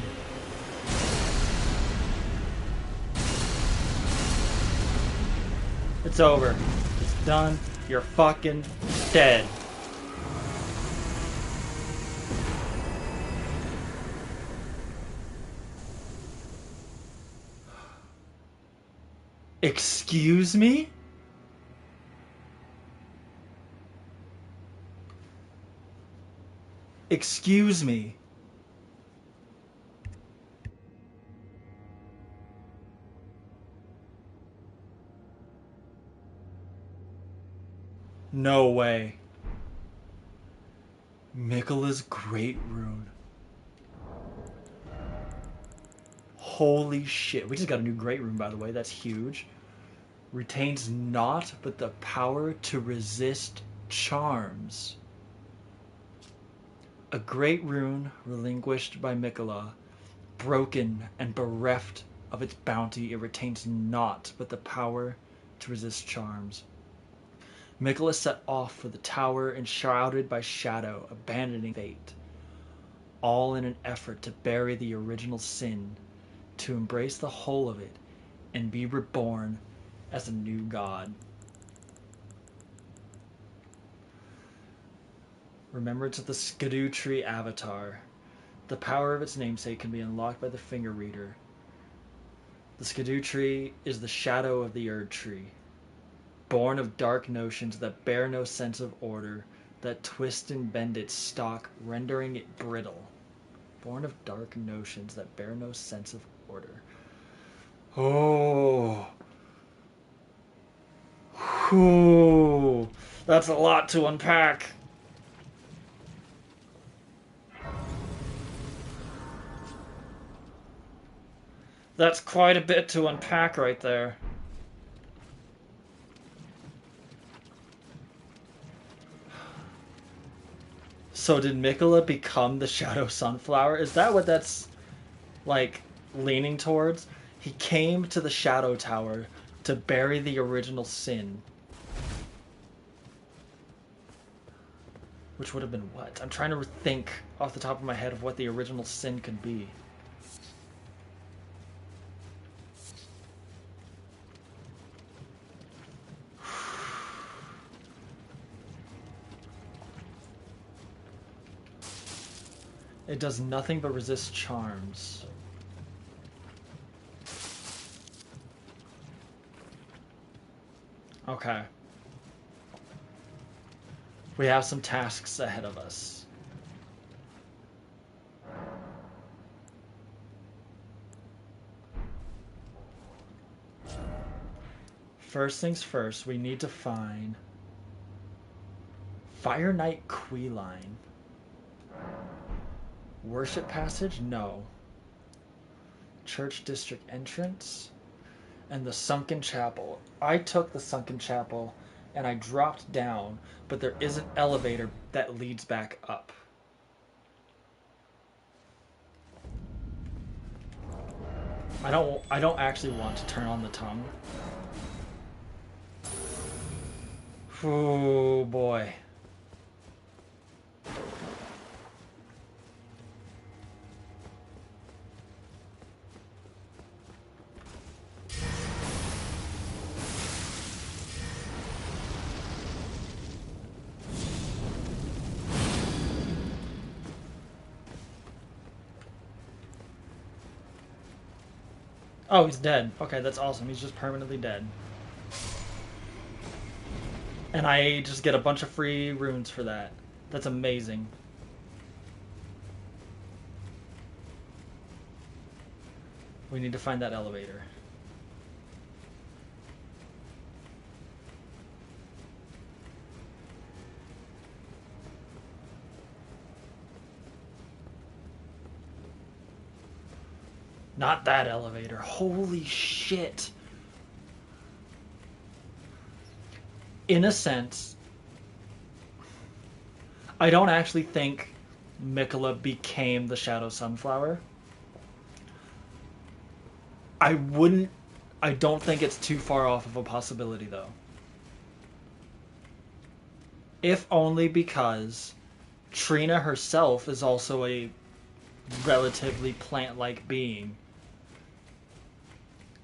It's over. It's done. You're fucking dead. Excuse me? Excuse me. No way. Miquella's Great Rune. Holy shit. We just got a new Great Rune, by the way. That's huge. Retains naught but the power to resist charms. A Great Rune relinquished by Miquella. Broken and bereft of its bounty, it retains naught but the power to resist charms. Miquella set off for the tower enshrouded by shadow, abandoning fate, all in an effort to bury the original sin, to embrace the whole of it, and be reborn as a new god. Remembrance of the Skidoo Tree Avatar. The power of its namesake can be unlocked by the Finger Reader. The Skidoo Tree is the shadow of the Erd Tree, born of dark notions that bear no sense of order, that twist and bend its stalk, rendering it brittle. Born of dark notions that bear no sense of order. Oh. Whew. That's a lot to unpack. That's quite a bit to unpack right there. So did Miquella become the Shadow Sunflower? Is that what that's like leaning towards? He came to the Shadow Tower to bury the original sin. Which would have been what? I'm trying to think off the top of my head of what the original sin could be. It does nothing but resist charms. Okay. We have some tasks ahead of us. First things first, we need to find Fire Knight Queeline. Worship Passage? No. Church District Entrance? And the Sunken Chapel. I took the Sunken Chapel and I dropped down, but there is an elevator that leads back up. I don't actually want to turn on the tongue. Oh boy. Oh, he's dead. Okay, that's awesome. He's just permanently dead. And I just get a bunch of free runes for that. That's amazing. We need to find that elevator. Not that elevator. Holy shit. In a sense, I don't actually think Miquella became the Shadow Sunflower. I don't think it's too far off of a possibility, though. If only because Trina herself is also a relatively plant-like being.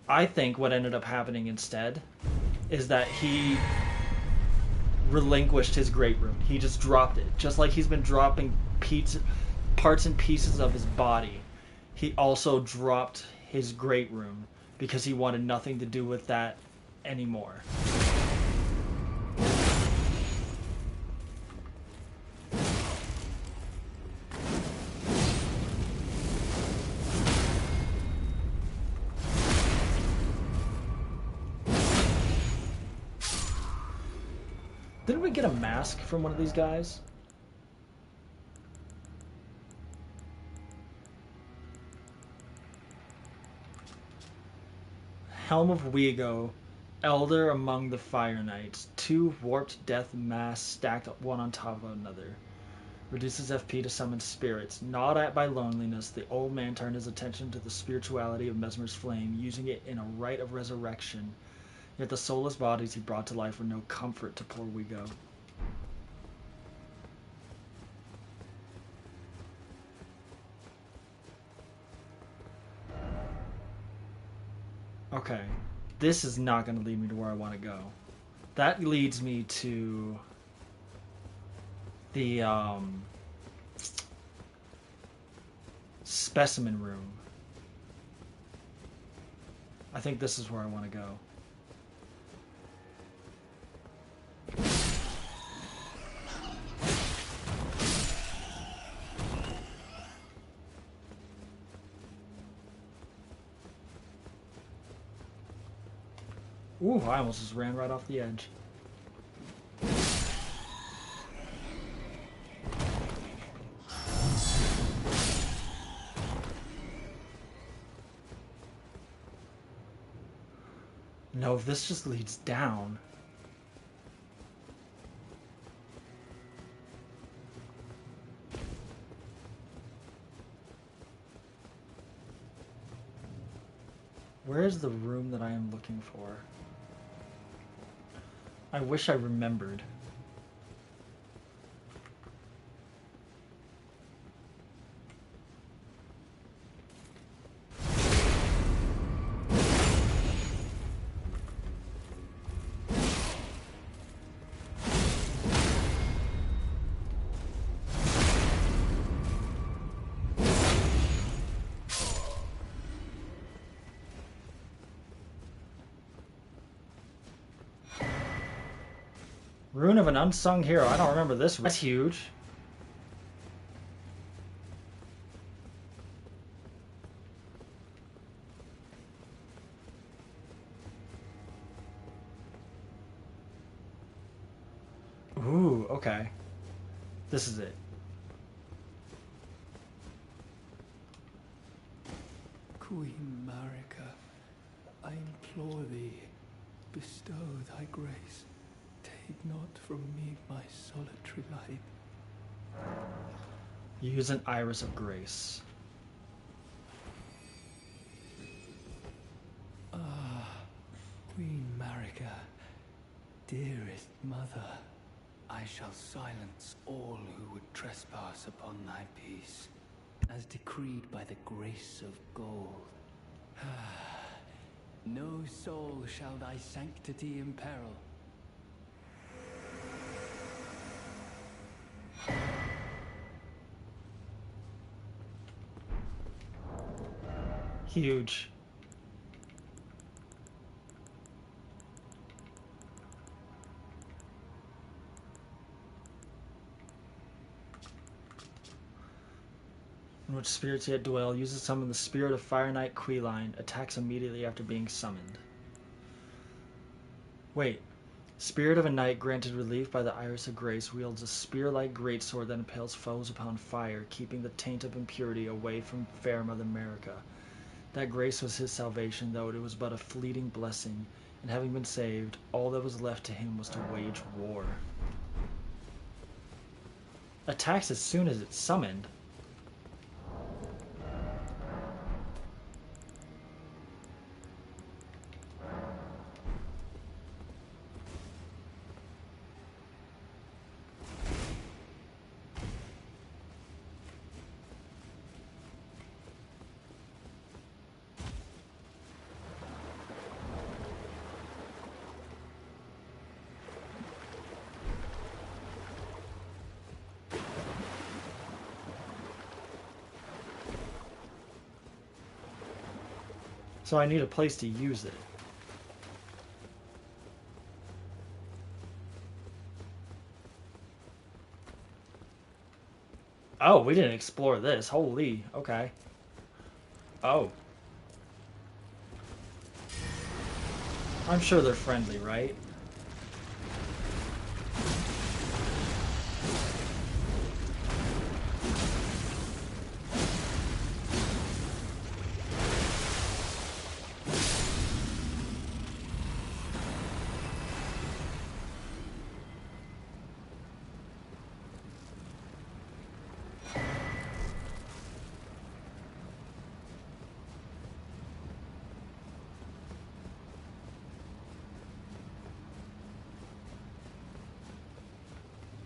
I think what ended up happening instead is that he relinquished his great rune. He just dropped it, just like he's been dropping parts and pieces of his body. He also dropped his great rune because he wanted nothing to do with that anymore. Didn't we get a mask from one of these guys? Helm of Wego, Elder among the Fire Knights. 2 warped death masks stacked one on top of another. Reduces FP to summon spirits. Gnawed at by loneliness, the old man turned his attention to the spirituality of Mesmer's flame, using it in a rite of resurrection. Yet the soulless bodies he brought to life were no comfort to poor Wego. Okay, this is not going to lead me to where I want to go. That leads me to the specimen room. I think this is where I want to go. Ooh, I almost just ran right off the edge. No, this just leads down. Where is the room that I am looking for? I wish I remembered. Rune of an unsung hero. I don't remember this. That's huge. Ooh, okay. This is it. Queen Marika, I implore thee, bestow thy grace. Take not from me my solitary light. Use an iris of grace. Ah, Queen Marika, dearest mother, I shall silence all who would trespass upon thy peace, as decreed by the grace of gold. No soul shall thy sanctity imperil. Huge. In which spirits yet dwell, uses to summon the spirit of Fire Knight Queeline, attacks immediately after being summoned. Wait. Spirit of a Knight granted relief by the Iris of Grace wields a spear-like greatsword that impales foes upon fire, keeping the taint of impurity away from fair Mother Marika. That grace was his salvation, though it was but a fleeting blessing, and having been saved, all that was left to him was to wage war. Attacks as soon as it's summoned. So I need a place to use it. Oh, we didn't explore this. Holy, okay. Oh. I'm sure they're friendly, right?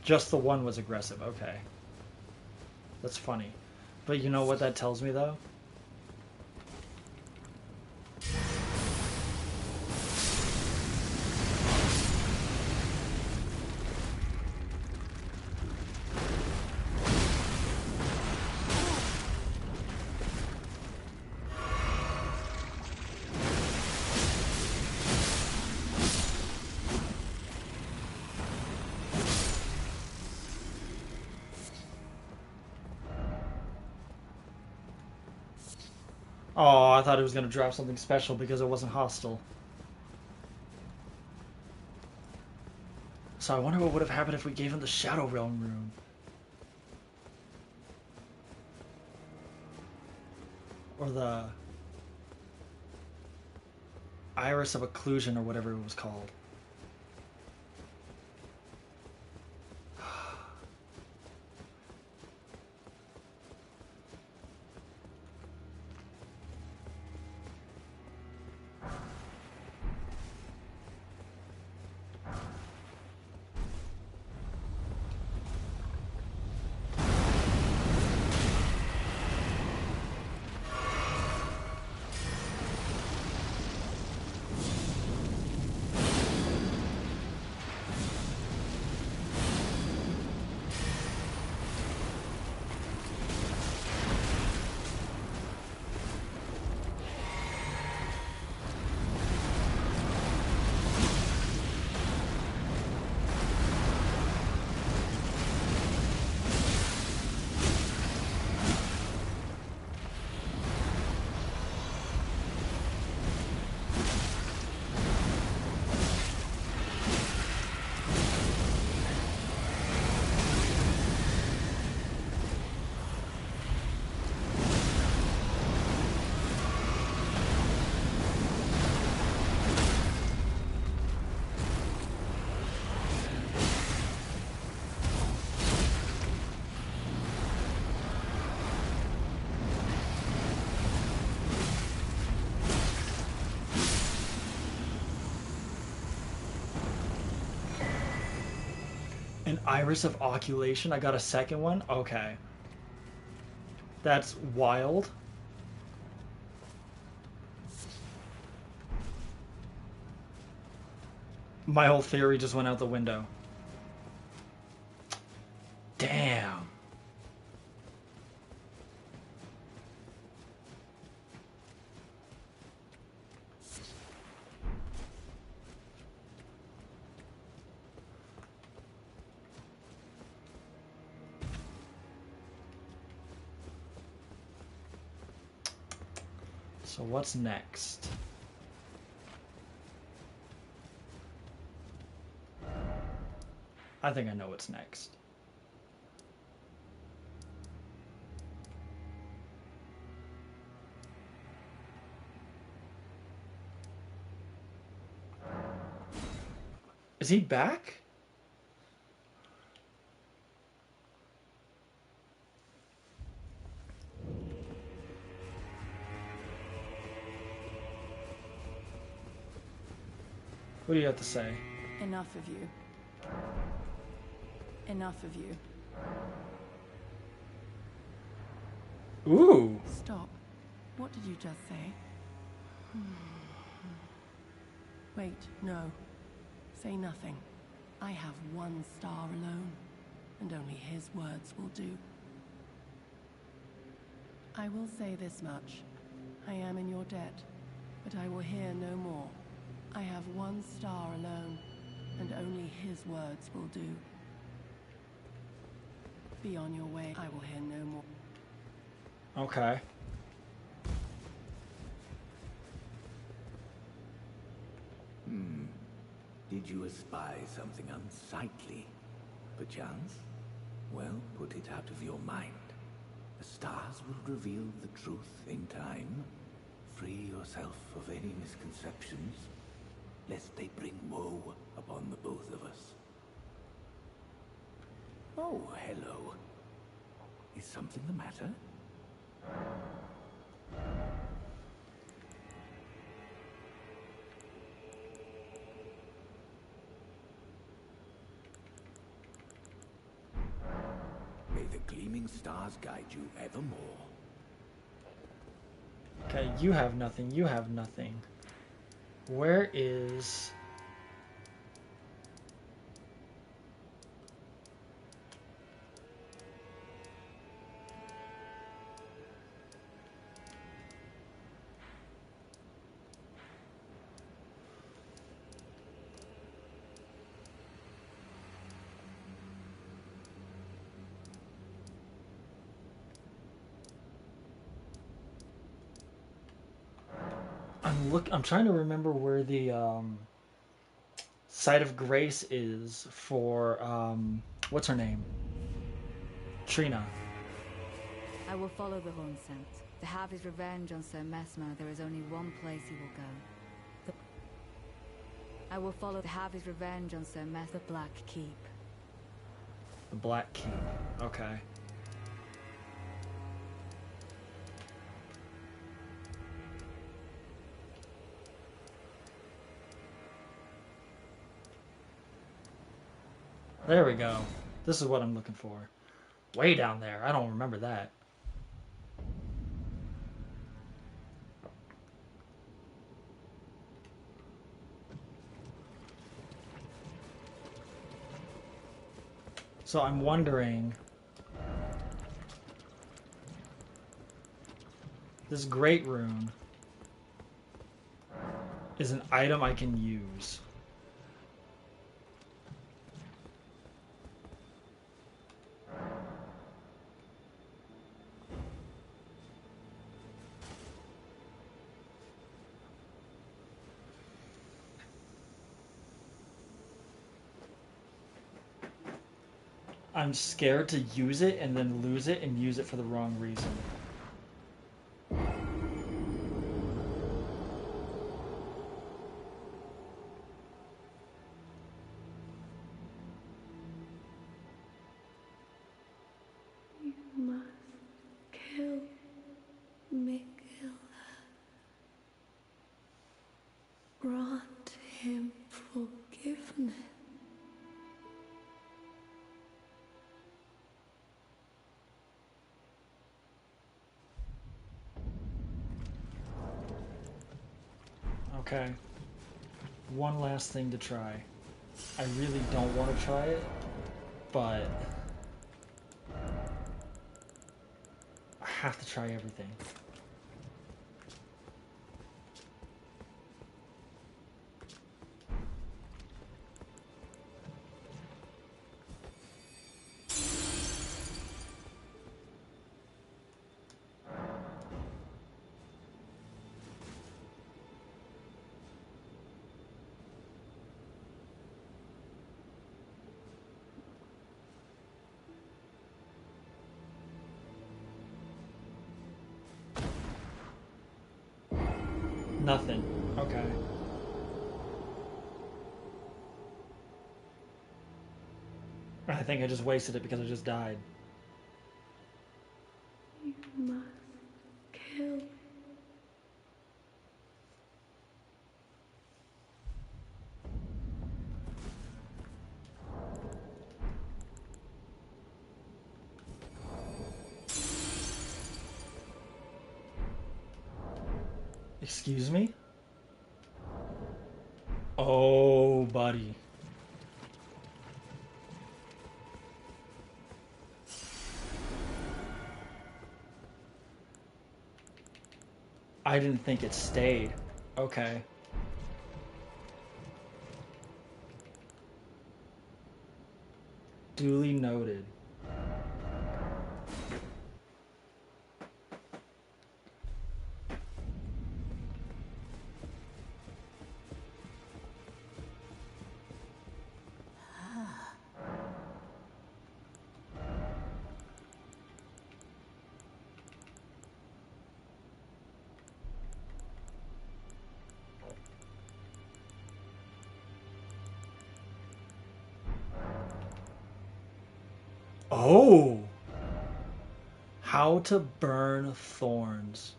Just the one was aggressive. Okay. That's funny. But you know what that tells me, though? Oh, I thought it was going to drop something special because it wasn't hostile. So I wonder what would have happened if we gave him the Shadow Realm rune. Or the Iris of Occlusion or whatever it was called. An Iris of Oculation? I got a second one? Okay. That's wild. My whole theory just went out the window. Damn. So what's next? I think I know what's next. Is he back? What do you have to say? Enough of you. Enough of you. Ooh. Stop. What did you just say? Wait, no. Say nothing. I have one star alone, and only his words will do. I will say this much. I am in your debt. but I will hear no more. I have one star alone, and only his words will do. Be on your way. I will hear no more. Okay. Did you espy something unsightly, perchance? Well, put it out of your mind. The stars will reveal the truth in time. Free yourself of any misconceptions, lest they bring woe upon the both of us. Oh, hello. Is something the matter? May the gleaming stars guide you evermore. Okay, you have nothing. You have nothing. Where is... I'm trying to remember where the site of grace is for what's her name? Trina. I will follow the horn scent. To have his revenge on Sir Mesmer, there is only one place he will go. I will follow to have his revenge on Sir Mesmer, the Black Keep. The Black Keep. Okay. There we go. This is what I'm looking for. Way down there. I don't remember that. So I'm wondering... This Great Rune is an item I can use. I'm scared to use it and then lose it and use it for the wrong reason. You must kill Miquella. Grant him forgiveness. Okay. One last thing to try. I really don't want to try it, but I have to try everything. Nothing. Okay. I think I just wasted it because I just died. You must kill. Excuse me? Oh, buddy. I didn't think it stayed. Okay. Duly noted. Oh! How to burn thorns.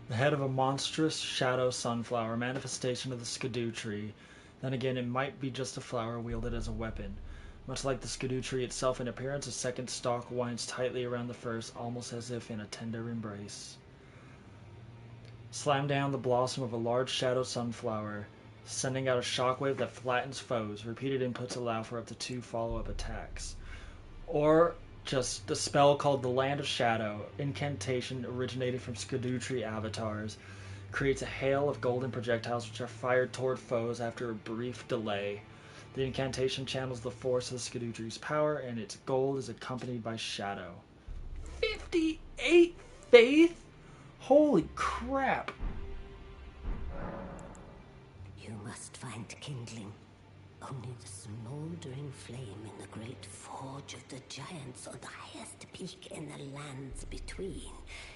The head of a monstrous shadow sunflower, manifestation of the skidoo tree. Then again, it might be just a flower wielded as a weapon. Much like the skidoo tree itself in appearance, a second stalk winds tightly around the first, almost as if in a tender embrace. Slam down the blossom of a large shadow sunflower, sending out a shockwave that flattens foes. Repeated inputs allow for up to 2 follow-up attacks. Or just a spell called the Land of Shadow. Incantation originated from skidoo tree avatars. Creates a hail of golden projectiles which are fired toward foes after a brief delay. The incantation channels the force of the skidoo tree's power, and its gold is accompanied by shadow. 58 faith? Holy crap. You must find kindling. Only the smoldering flame in the great forge of the giants on the highest peak in the lands between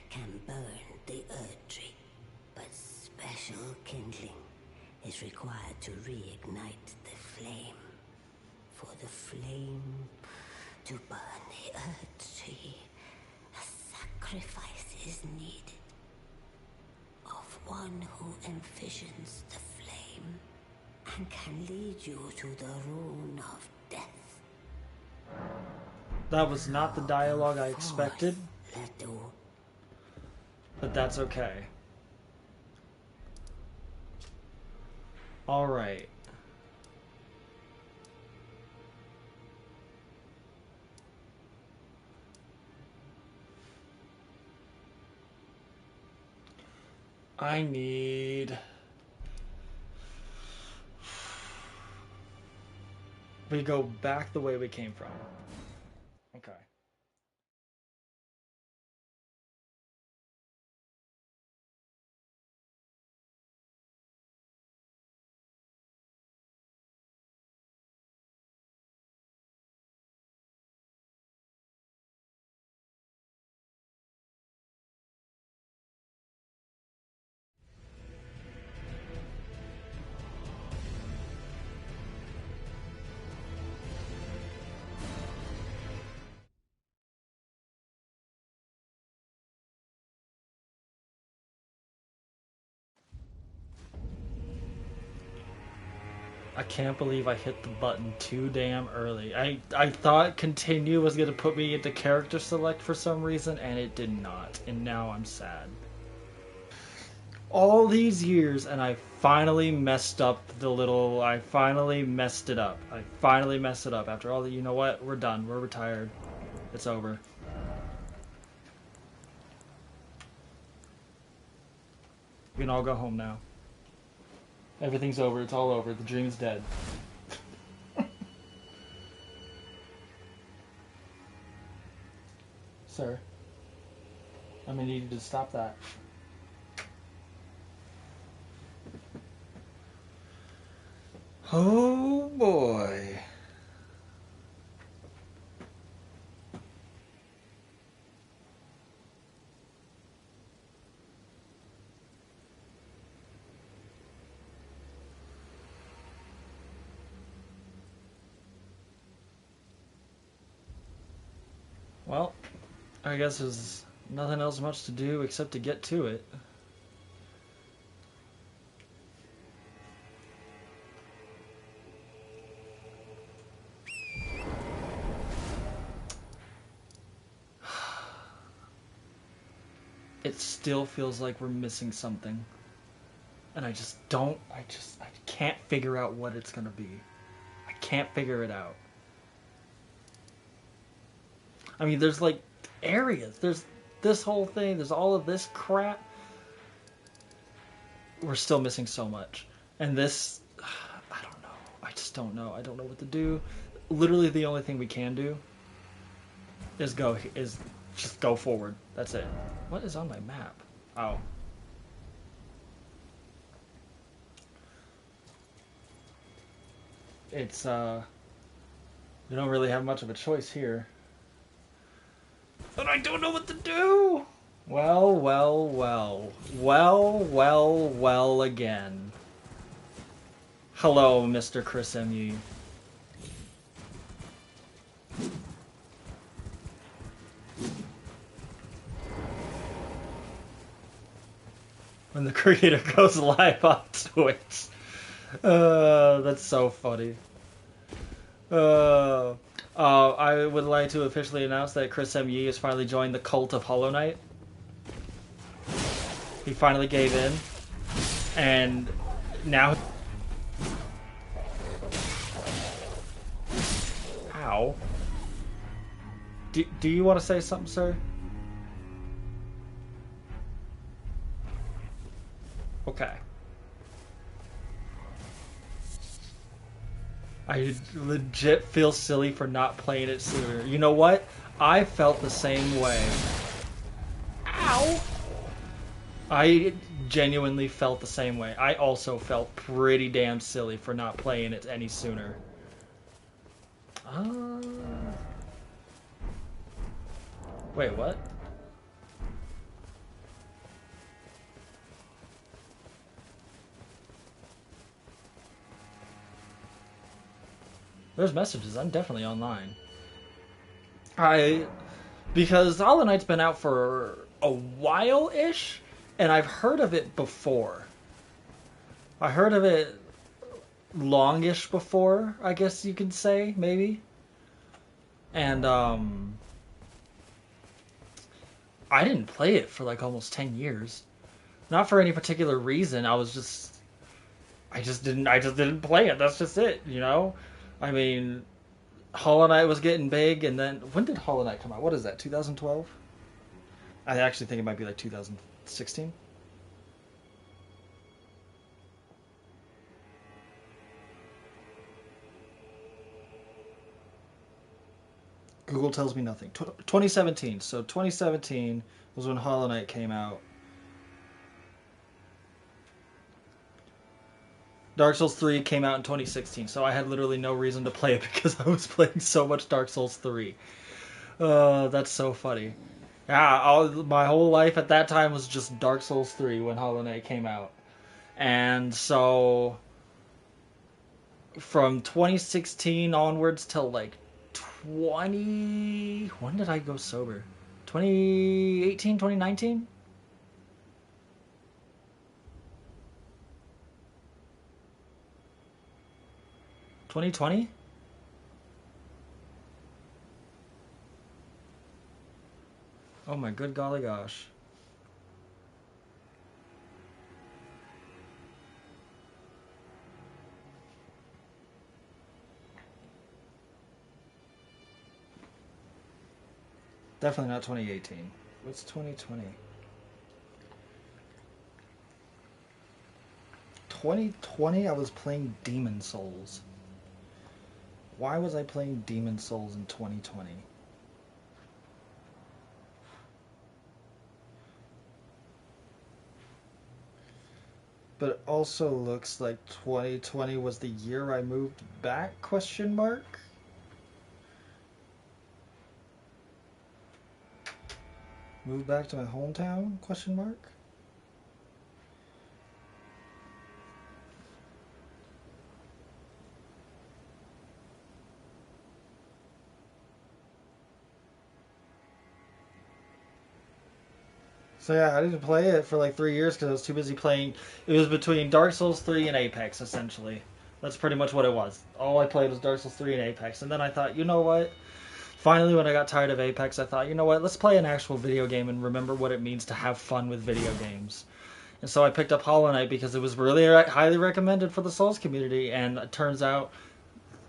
can burn the Earth Tree. But special kindling is required to reignite the flame. For the flame to burn the Earth Tree, a sacrifice is needed. Of one who envisions the flame and can lead you to the rune of death. That was not the dialogue I expected, but that's okay. Alright. I need... We go back the way we came from. Okay. I can't believe I hit the button too damn early. I thought continue was going to put me into character select for some reason, and it did not. And now I'm sad. All these years, and I finally messed up the little... I finally messed it up. I finally messed it up. After all the... You know what? We're done. We're retired. It's over. We can all go home now. Everything's over. It's all over. The dream's dead. Sir, I'm gonna need you to stop that. Oh boy. Well, I guess there's nothing else much to do except to get to it. It still feels like we're missing something. And I just don't, I can't figure out what it's gonna be. I can't figure it out. I mean, there's like areas. There's this whole thing. There's all of this crap. We're still missing so much. And this, I don't know. I just don't know. I don't know what to do. Literally, the only thing we can do is just go forward. That's it. What is on my map? Oh. It's, we don't really have much of a choice here. But I don't know what to do! Well, well, well. Well, well, well again. Hello, Mr. Chris M.U. When the creator goes live on Twitch. That's so funny. I would like to officially announce that Chris M.U. has finally joined the cult of Hollow Knight. He finally gave in. And now... Ow. Do you want to say something, sir? Okay. I legit feel silly for not playing it sooner. You know what? I felt the same way. Ow! I genuinely felt the same way. I also felt pretty damn silly for not playing it any sooner. Wait, what? There's messages. I'm definitely online. Because Hollow Knight's been out for a while-ish, and I've heard of it before. I heard of it longish before, I guess you could say, maybe. And, I didn't play it for like almost 10 years. Not for any particular reason. I just didn't play it. That's just it, you know? I mean, Hollow Knight was getting big, and then... When did Hollow Knight come out? What is that, 2012? I actually think it might be like 2016. Google tells me nothing. 2017. So 2017 was when Hollow Knight came out. Dark Souls 3 came out in 2016, so I had literally no reason to play it because I was playing so much Dark Souls 3. That's so funny. Yeah, my whole life at that time was just Dark Souls 3 when Hollow Knight came out. And so from 2016 onwards till like 20... When did I go sober? 2018, 2019? 2020? Oh my good golly gosh. Definitely not 2018. What's 2020? 2020 I was playing Demon Souls. Why was I playing Demon Souls in 2020? But it also looks like 2020 was the year I moved back, question mark? Moved back to my hometown, question mark? So yeah, I didn't play it for like 3 years because I was too busy playing. It was between Dark Souls 3 and Apex, essentially. That's pretty much what it was. All I played was Dark Souls 3 and Apex. And then I thought, you know what? Finally, when I got tired of Apex, I thought, you know what? Let's play an actual video game and remember what it means to have fun with video games. And so I picked up Hollow Knight because it was really highly recommended for the Souls community, and it turns out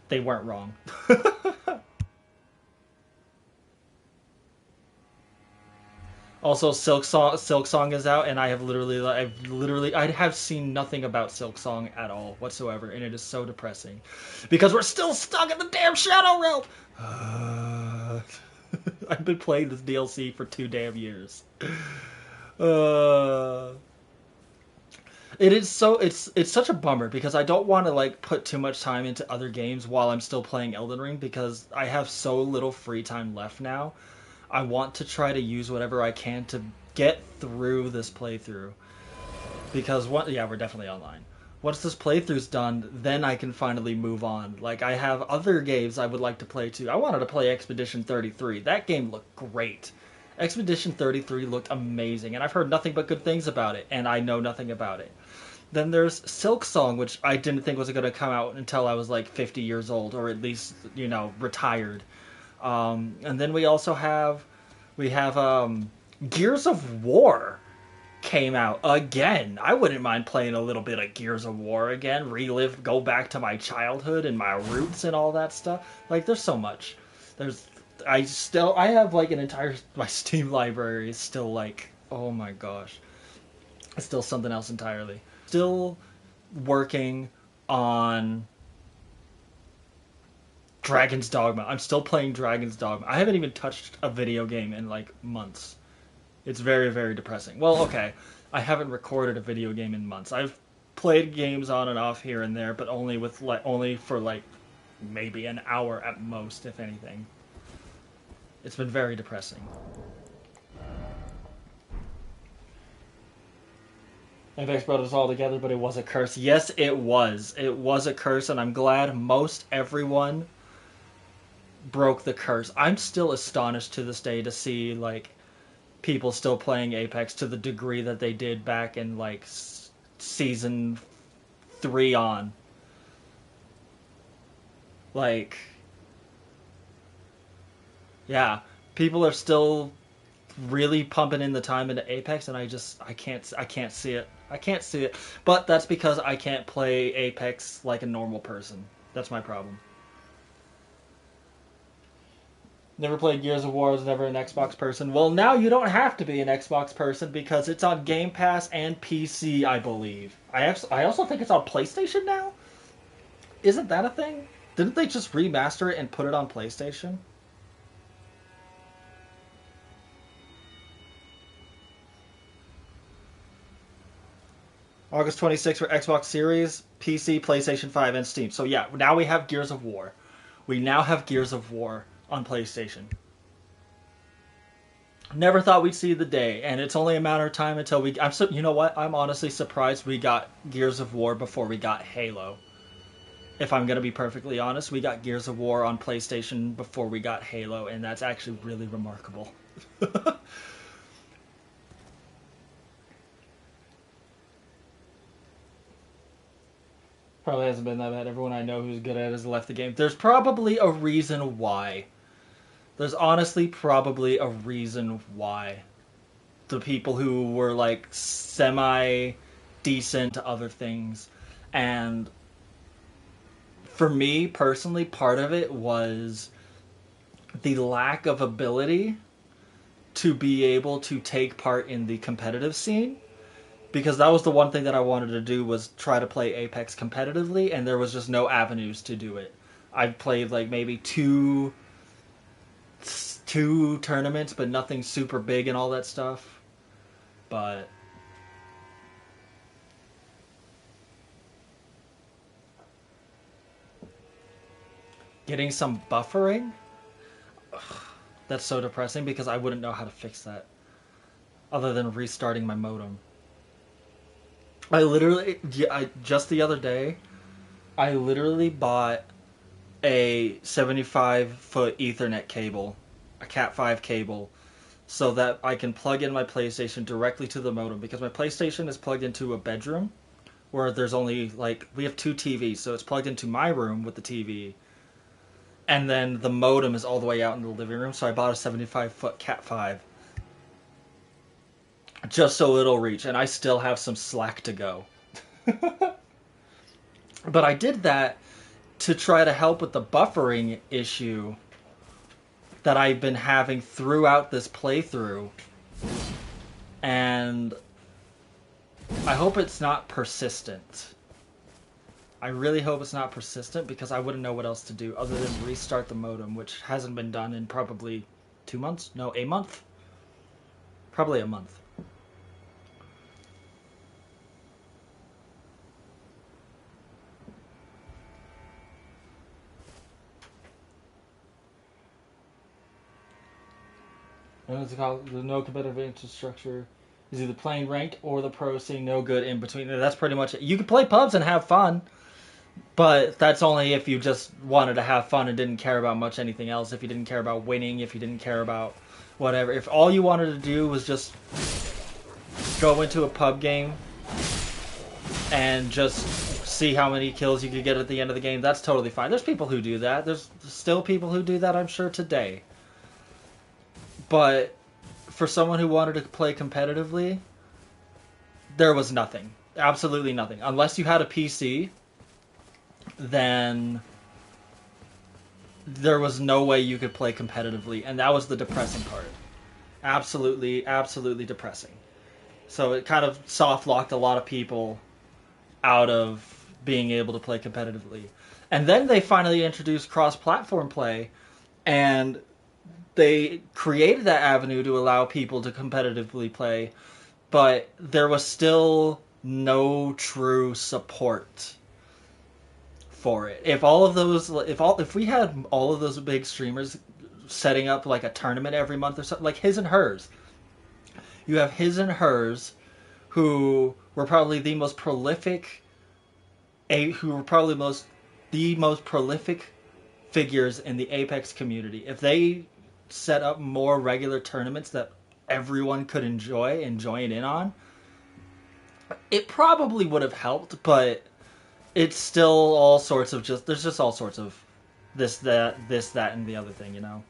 they weren't wrong. Also, Silk Song is out, and I have seen nothing about Silk Song at all whatsoever, and it is so depressing because we're still stuck in the damn Shadow Realm. I've been playing this DLC for 2 damn years. Uh, it's such a bummer because I don't want to like put too much time into other games while I'm still playing Elden Ring because I have so little free time left now. I want to try to use whatever I can to get through this playthrough. Because we're definitely online. Once this playthrough's done, then I can finally move on. Like, I have other games I would like to play too. I wanted to play Expedition 33. That game looked great. Expedition 33 looked amazing, and I've heard nothing but good things about it, and I know nothing about it. Then there's Silk Song, which I didn't think was going to come out until I was like 50 years old, or at least, retired. And then we also have Gears of War came out again. I wouldn't mind playing a little bit of Gears of War again, go back to my childhood and my roots and all that stuff. Like, there's so much. I have like my Steam library is still like, oh my gosh. It's still something else entirely. Still working on Dragon's Dogma. I'm still playing Dragon's Dogma. I haven't even touched a video game in like months. It's very, very depressing. Well, okay, I haven't recorded a video game in months. I've played games on and off here and there, but only for like maybe an hour at most, if anything. It's been very depressing. Apex brought us all together, but it was a curse. Yes, it was. It was a curse, and I'm glad most everyone broke the curse. I'm still astonished to this day to see like people still playing Apex to the degree that they did back in like season 3 on. Like, yeah, people are still really pumping in the time into Apex, and I can't see it. I can't see it. But that's because I can't play Apex like a normal person. That's my problem. Never played Gears of War, was never an Xbox person. Well, now you don't have to be an Xbox person because it's on Game Pass and PC, I believe. I also think it's on PlayStation now? Isn't that a thing? Didn't they just remaster it and put it on PlayStation? August 26th for Xbox Series, PC, PlayStation 5, and Steam. So yeah, now we have Gears of War. We now have Gears of War on PlayStation. Never thought we'd see the day, and it's only a matter of time until you know what? I'm honestly surprised we got Gears of War before we got Halo. If I'm gonna be perfectly honest, we got Gears of War on PlayStation before we got Halo, and that's actually really remarkable. Probably hasn't been that bad. Everyone I know who's good at it has left the game. There's probably a reason why. There's honestly probably a reason why. The people who were like semi-decent to other things. And for me personally, part of it was the lack of ability to be able to take part in the competitive scene. Because that was the one thing that I wanted to do was try to play Apex competitively, and there was just no avenues to do it. I've played like maybe two tournaments, but nothing super big and all that stuff. But getting some buffering? Ugh, that's so depressing because I wouldn't know how to fix that other than restarting my modem. Just the other day, I literally bought a 75-foot Ethernet cable, a Cat5 cable, so that I can plug in my PlayStation directly to the modem, because my PlayStation is plugged into a bedroom where there's only, we have 2 TVs, so it's plugged into my room with the TV, and then the modem is all the way out in the living room, so I bought a 75-foot Cat5. just so it'll reach, and I still have some slack to go. But I did that to try to help with the buffering issue that I've been having throughout this playthrough. And I hope it's not persistent. I really hope it's not persistent, because I wouldn't know what else to do other than restart the modem, which hasn't been done in probably 2 months? No, a month? Probably a month. What is it called? The no competitive infrastructure is either playing ranked or the pro, seeing no good in between. That's pretty much it. You can play pubs and have fun, but that's only if you just wanted to have fun and didn't care about much anything else. If you didn't care about winning, if you didn't care about whatever. If all you wanted to do was just go into a pub game and just see how many kills you could get at the end of the game, that's totally fine. There's people who do that. There's still people who do that, I'm sure, today. But for someone who wanted to play competitively, there was nothing. Absolutely nothing. Unless you had a PC, then there was no way you could play competitively, and that was the depressing part. Absolutely, absolutely depressing. So it kind of soft-locked a lot of people out of being able to play competitively. And then they finally introduced cross-platform play, and they created that avenue to allow people to competitively play, but there was still no true support for it. If we had all of those big streamers setting up like a tournament every month or something, like His and Hers. You have His and Hers, who were probably the most prolific figures in the Apex community. If they set up more regular tournaments that everyone could enjoy and join in on, it probably would have helped, but it's still all sorts of there's just all sorts of this, that, and the other thing, you know?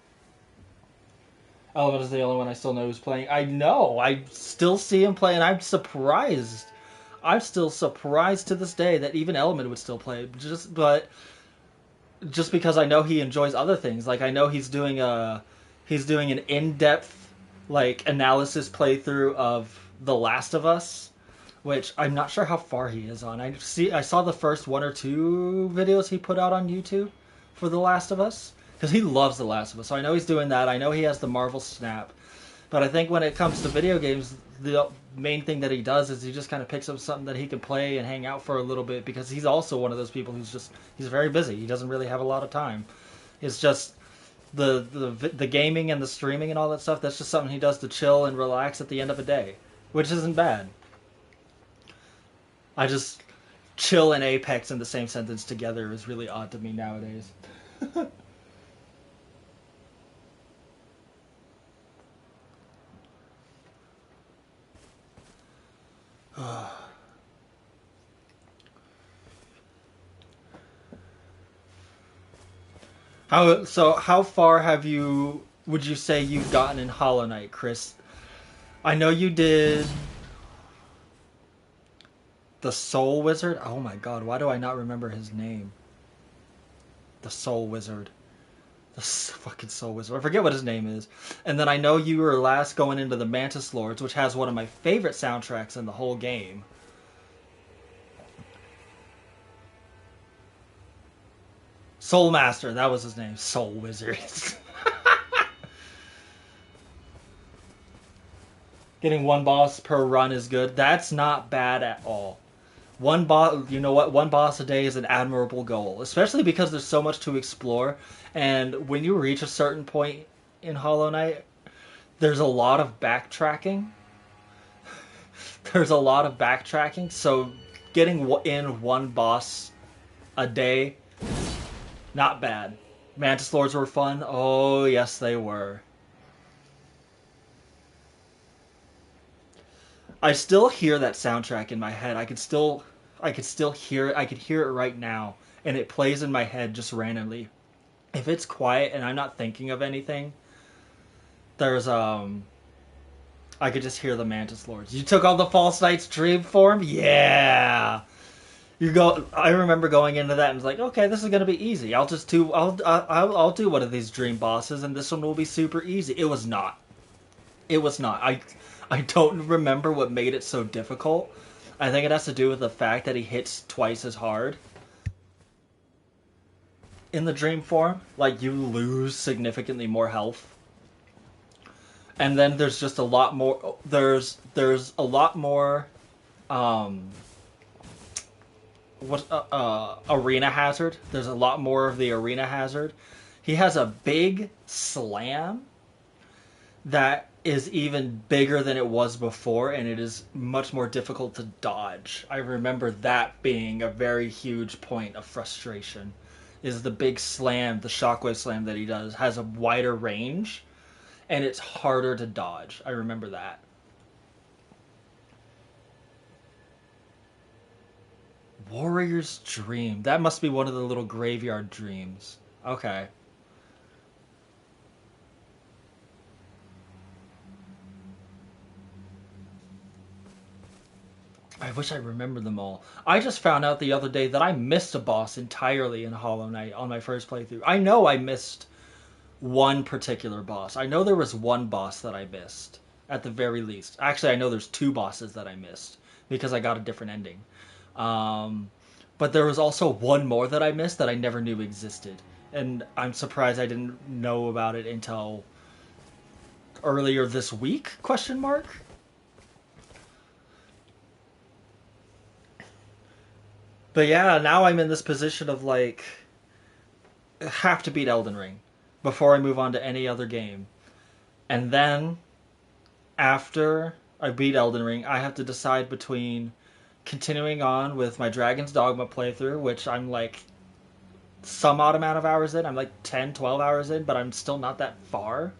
Element is the only one I still know who's playing. I know! I still see him play, and I'm surprised. I'm still surprised to this day that even Element would still play. Just because I know he enjoys other things. Like, I know he's doing an in-depth, like, analysis playthrough of The Last of Us, which I'm not sure how far he is on. I saw the first 1 or 2 videos he put out on YouTube for The Last of Us, because he loves The Last of Us. So I know he's doing that. I know he has the Marvel Snap. But I think when it comes to video games, the main thing that he does is he just kind of picks up something that he can play and hang out for a little bit, because he's also one of those people he's very busy. He doesn't really have a lot of time. It's just the gaming and the streaming and all that stuff, that's just something he does to chill and relax at the end of a day, which isn't bad. I just chill and Apex in the same sentence together is really odd to me nowadays. How far would you say you've gotten in Hollow Knight, Chris? I know you did the Soul Wizard. Oh my god, why do I not remember his name? The Soul Wizard. The fucking Soul Wizard. I forget what his name is. And then I know you were last going into the Mantis Lords, which has one of my favorite soundtracks in the whole game. Soul Master, that was his name. Soul Wizard. Getting one boss per run is good. That's not bad at all. One boss, you know what? One boss a day is an admirable goal, especially because there's so much to explore. And when you reach a certain point in Hollow Knight, there's a lot of backtracking. So getting in one boss a day, not bad. Mantis Lords were fun. Oh, yes, they were. I still hear that soundtrack in my head. I could still hear it. I could hear it right now, and it plays in my head just randomly. If it's quiet and I'm not thinking of anything, there's I could just hear the Mantis Lords. You took on the False Knight's dream form? Yeah! You go. I remember going into that and was like, okay, this is gonna be easy. I'll do one of these dream bosses, and this one will be super easy. It was not. It was not. I don't remember what made it so difficult. I think it has to do with the fact that he hits twice as hard in the dream form. Like, you lose significantly more health. And then there's just a lot more. There's a lot more. Um, arena hazard. There's a lot more of the arena hazard. He has a big slam that is even bigger than it was before, and it is much more difficult to dodge. I remember that being a very huge point of frustration. Is the big slam, the shockwave slam that he does, has a wider range, and it's harder to dodge. I remember that. Warrior's Dream. That must be one of the little graveyard dreams. Okay. I wish I remembered them all. I just found out the other day that I missed a boss entirely in Hollow Knight on my first playthrough. I know I missed one particular boss. I know there was one boss that I missed, at the very least. Actually, I know there's two bosses that I missed, because I got a different ending. But there was also one more that I missed that I never knew existed. And I'm surprised I didn't know about it until earlier this week, question mark? But yeah, now I'm in this position of like, have to beat Elden Ring before I move on to any other game. And then, after I beat Elden Ring, I have to decide between continuing on with my Dragon's Dogma playthrough, which I'm like some odd amount of hours in. I'm like 10, 12 hours in, but I'm still not that far.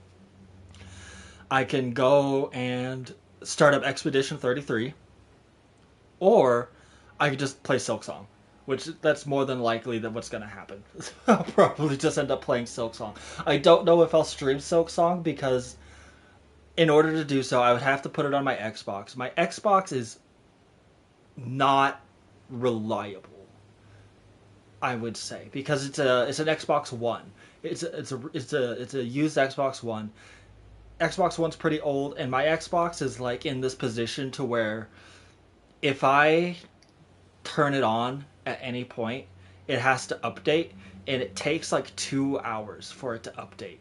I can go and start up Expedition 33, or I could just play Silksong, which that's more than likely that what's going to happen. I'll probably just end up playing Silksong. I don't know if I'll stream Silksong, because in order to do so, I would have to put it on my Xbox. My Xbox is not reliable, I would say, because it's an Xbox One. It's a used Xbox One. Xbox One's pretty old, and my Xbox is like in this position to where if I turn it on at any point, it has to update, and it takes like 2 hours for it to update.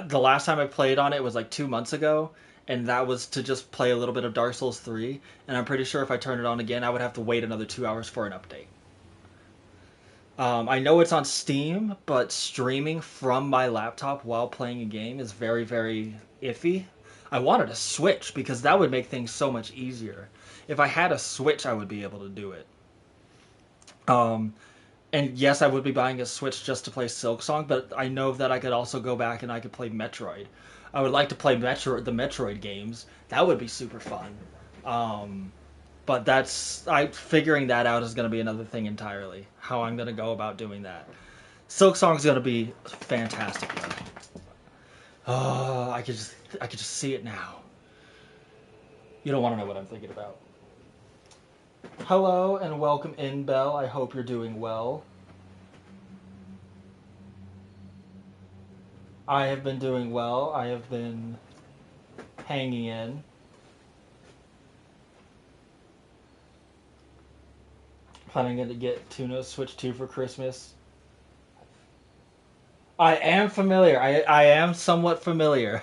The last time I played on it was like 2 months ago, and that was to just play a little bit of Dark Souls 3, and I'm pretty sure if I turn it on again, I would have to wait another 2 hours for an update. I know it's on Steam, but streaming from my laptop while playing a game is very, very iffy. I wanted a Switch, because that would make things so much easier. If I had a Switch, I would be able to do it. And yes, I would be buying a Switch just to play Silksong, but I know that I could also go back and I could play Metroid. I would like to play the Metroid games. That would be super fun. But figuring that out is going to be another thing entirely. How I'm going to go about doing that. Silksong's going to be fantastic, though. Oh, I could just see it now. You don't want to know what I'm thinking about. Hello and welcome in, Belle. I hope you're doing well. I have been doing well. I have been hanging in. Planning to get Tuna Switch 2 for Christmas. I am familiar. I am somewhat familiar.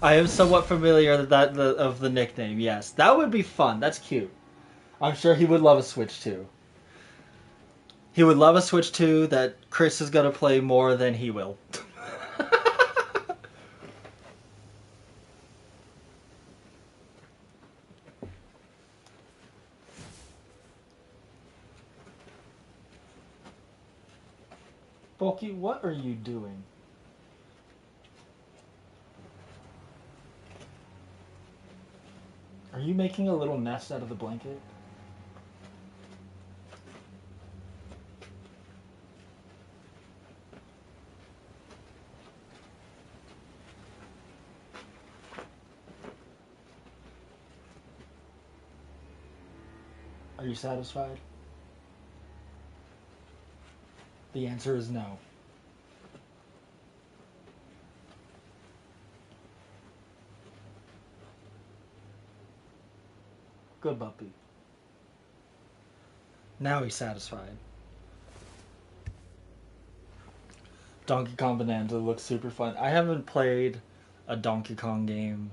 I am somewhat familiar of the nickname. Yes, that would be fun. That's cute. I'm sure he would love a Switch 2. He would love a Switch 2 that Chris is going to play more than he will. Bulky, what are you doing? Are you making a little nest out of the blanket? Are you satisfied? The answer is no. Good puppy. Now he's satisfied. Donkey Kong Bonanza looks super fun. I haven't played a Donkey Kong game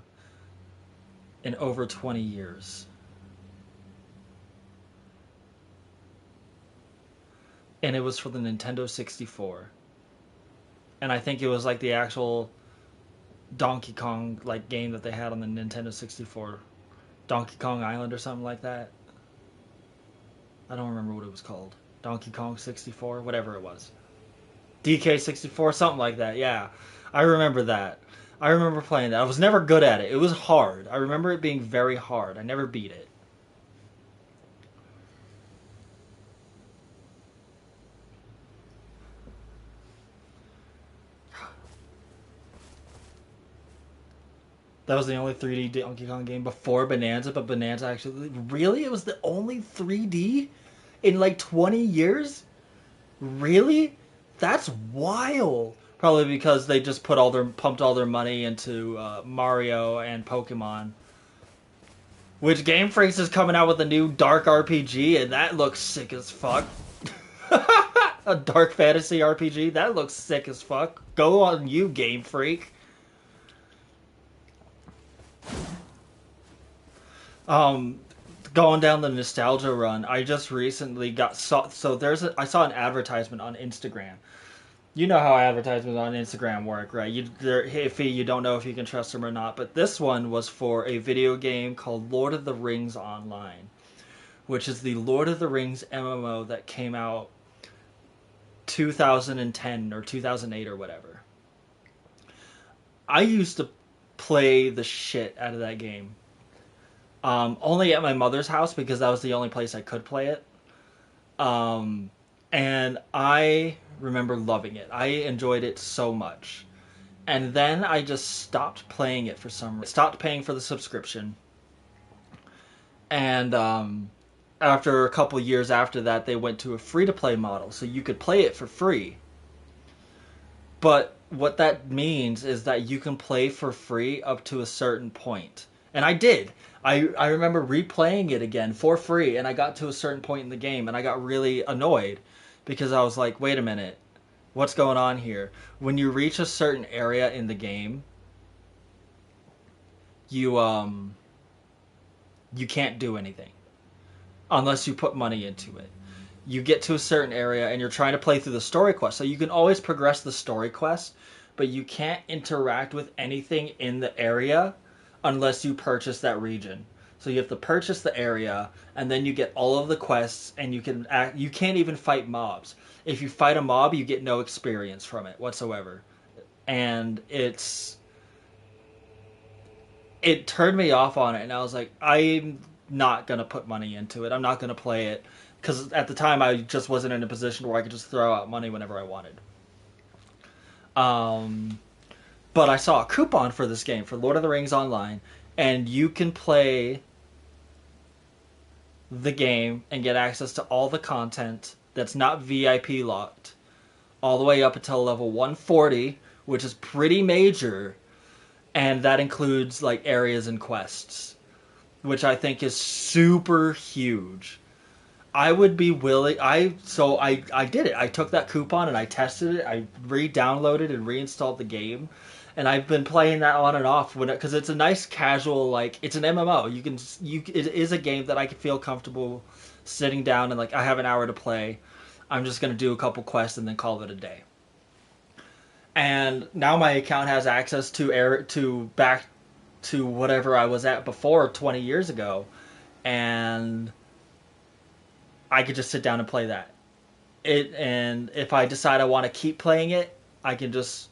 in over 20 years. And it was for the Nintendo 64. And I think it was like the actual Donkey Kong like game that they had on the Nintendo 64. Donkey Kong Island or something like that. I don't remember what it was called. Donkey Kong 64, whatever it was. DK 64, something like that. Yeah. I remember that. I remember playing that. I was never good at it. It was hard. I remember it being very hard. I never beat it. That was the only 3D Donkey Kong game before Bonanza, but Bonanza actually... Really? It was the only 3D in like 20 years? Really? That's wild. Probably because they just pumped all their money into Mario and Pokemon. Which Game Freaks is coming out with a new dark RPG, and that looks sick as fuck. A dark fantasy RPG? That looks sick as fuck. Go on you, Game Freak. Going down the nostalgia run, I just recently I saw an advertisement on Instagram. You know how advertisements on Instagram work, right? If you don't know if you can trust them or not, but this one was for a video game called Lord of the Rings Online, which is the Lord of the Rings MMO that came out 2010 or 2008 or whatever. I used to play the shit out of that game. Only at my mother's house because that was the only place I could play it. And I remember loving it. I enjoyed it so much. And then I just stopped playing it for some reason. Stopped paying for the subscription. And after a couple years after that, they went to a free-to-play model. So you could play it for free. But what that means is that you can play for free up to a certain point. And I did. I remember replaying it again for free, and I got to a certain point in the game, and I got really annoyed because I was like, wait a minute, what's going on here? When you reach a certain area in the game, you can't do anything unless you put money into it. You get to a certain area, and you're trying to play through the story quest, so you can always progress the story quest, but you can't interact with anything in the area unless you purchase that region. So you have to purchase the area, and then you get all of the quests, and you can't even fight mobs. If you fight a mob, you get no experience from it whatsoever. And it turned me off on it, and I was like, I'm not going to put money into it. I'm not going to play it. Because at the time, I just wasn't in a position where I could just throw out money whenever I wanted. But I saw a coupon for this game, for Lord of the Rings Online, and you can play the game and get access to all the content that's not VIP locked, all the way up until level 140, which is pretty major, and that includes like areas and quests, which I think is super huge. I would be willing. I did it. I took that coupon and I tested it. I re-downloaded and reinstalled the game, and I've been playing that on and off because it's a nice casual, like, it's an MMO. It is a game that I can feel comfortable sitting down and like, I have an hour to play. I'm just gonna do a couple quests and then call it a day. And now my account has access to back to whatever I was at before 20 years ago, and I could just sit down and play that. And if I decide I want to keep playing it, I can just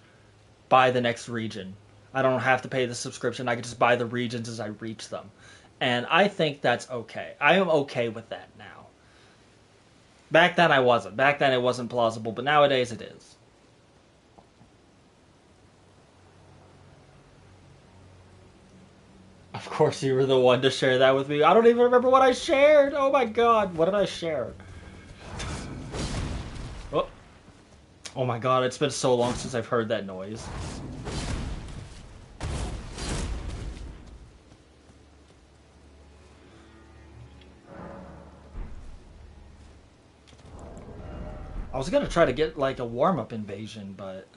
buy the next region. I don't have to pay the subscription. I can just buy the regions as I reach them. And I think that's okay. I am okay with that now. Back then I wasn't. Back then it wasn't plausible, but nowadays it is. Of course you were the one to share that with me. I don't even remember what I shared. Oh my god, what did I share? Oh, oh my god, it's been so long since I've heard that noise. I was gonna try to get like a warm-up invasion, but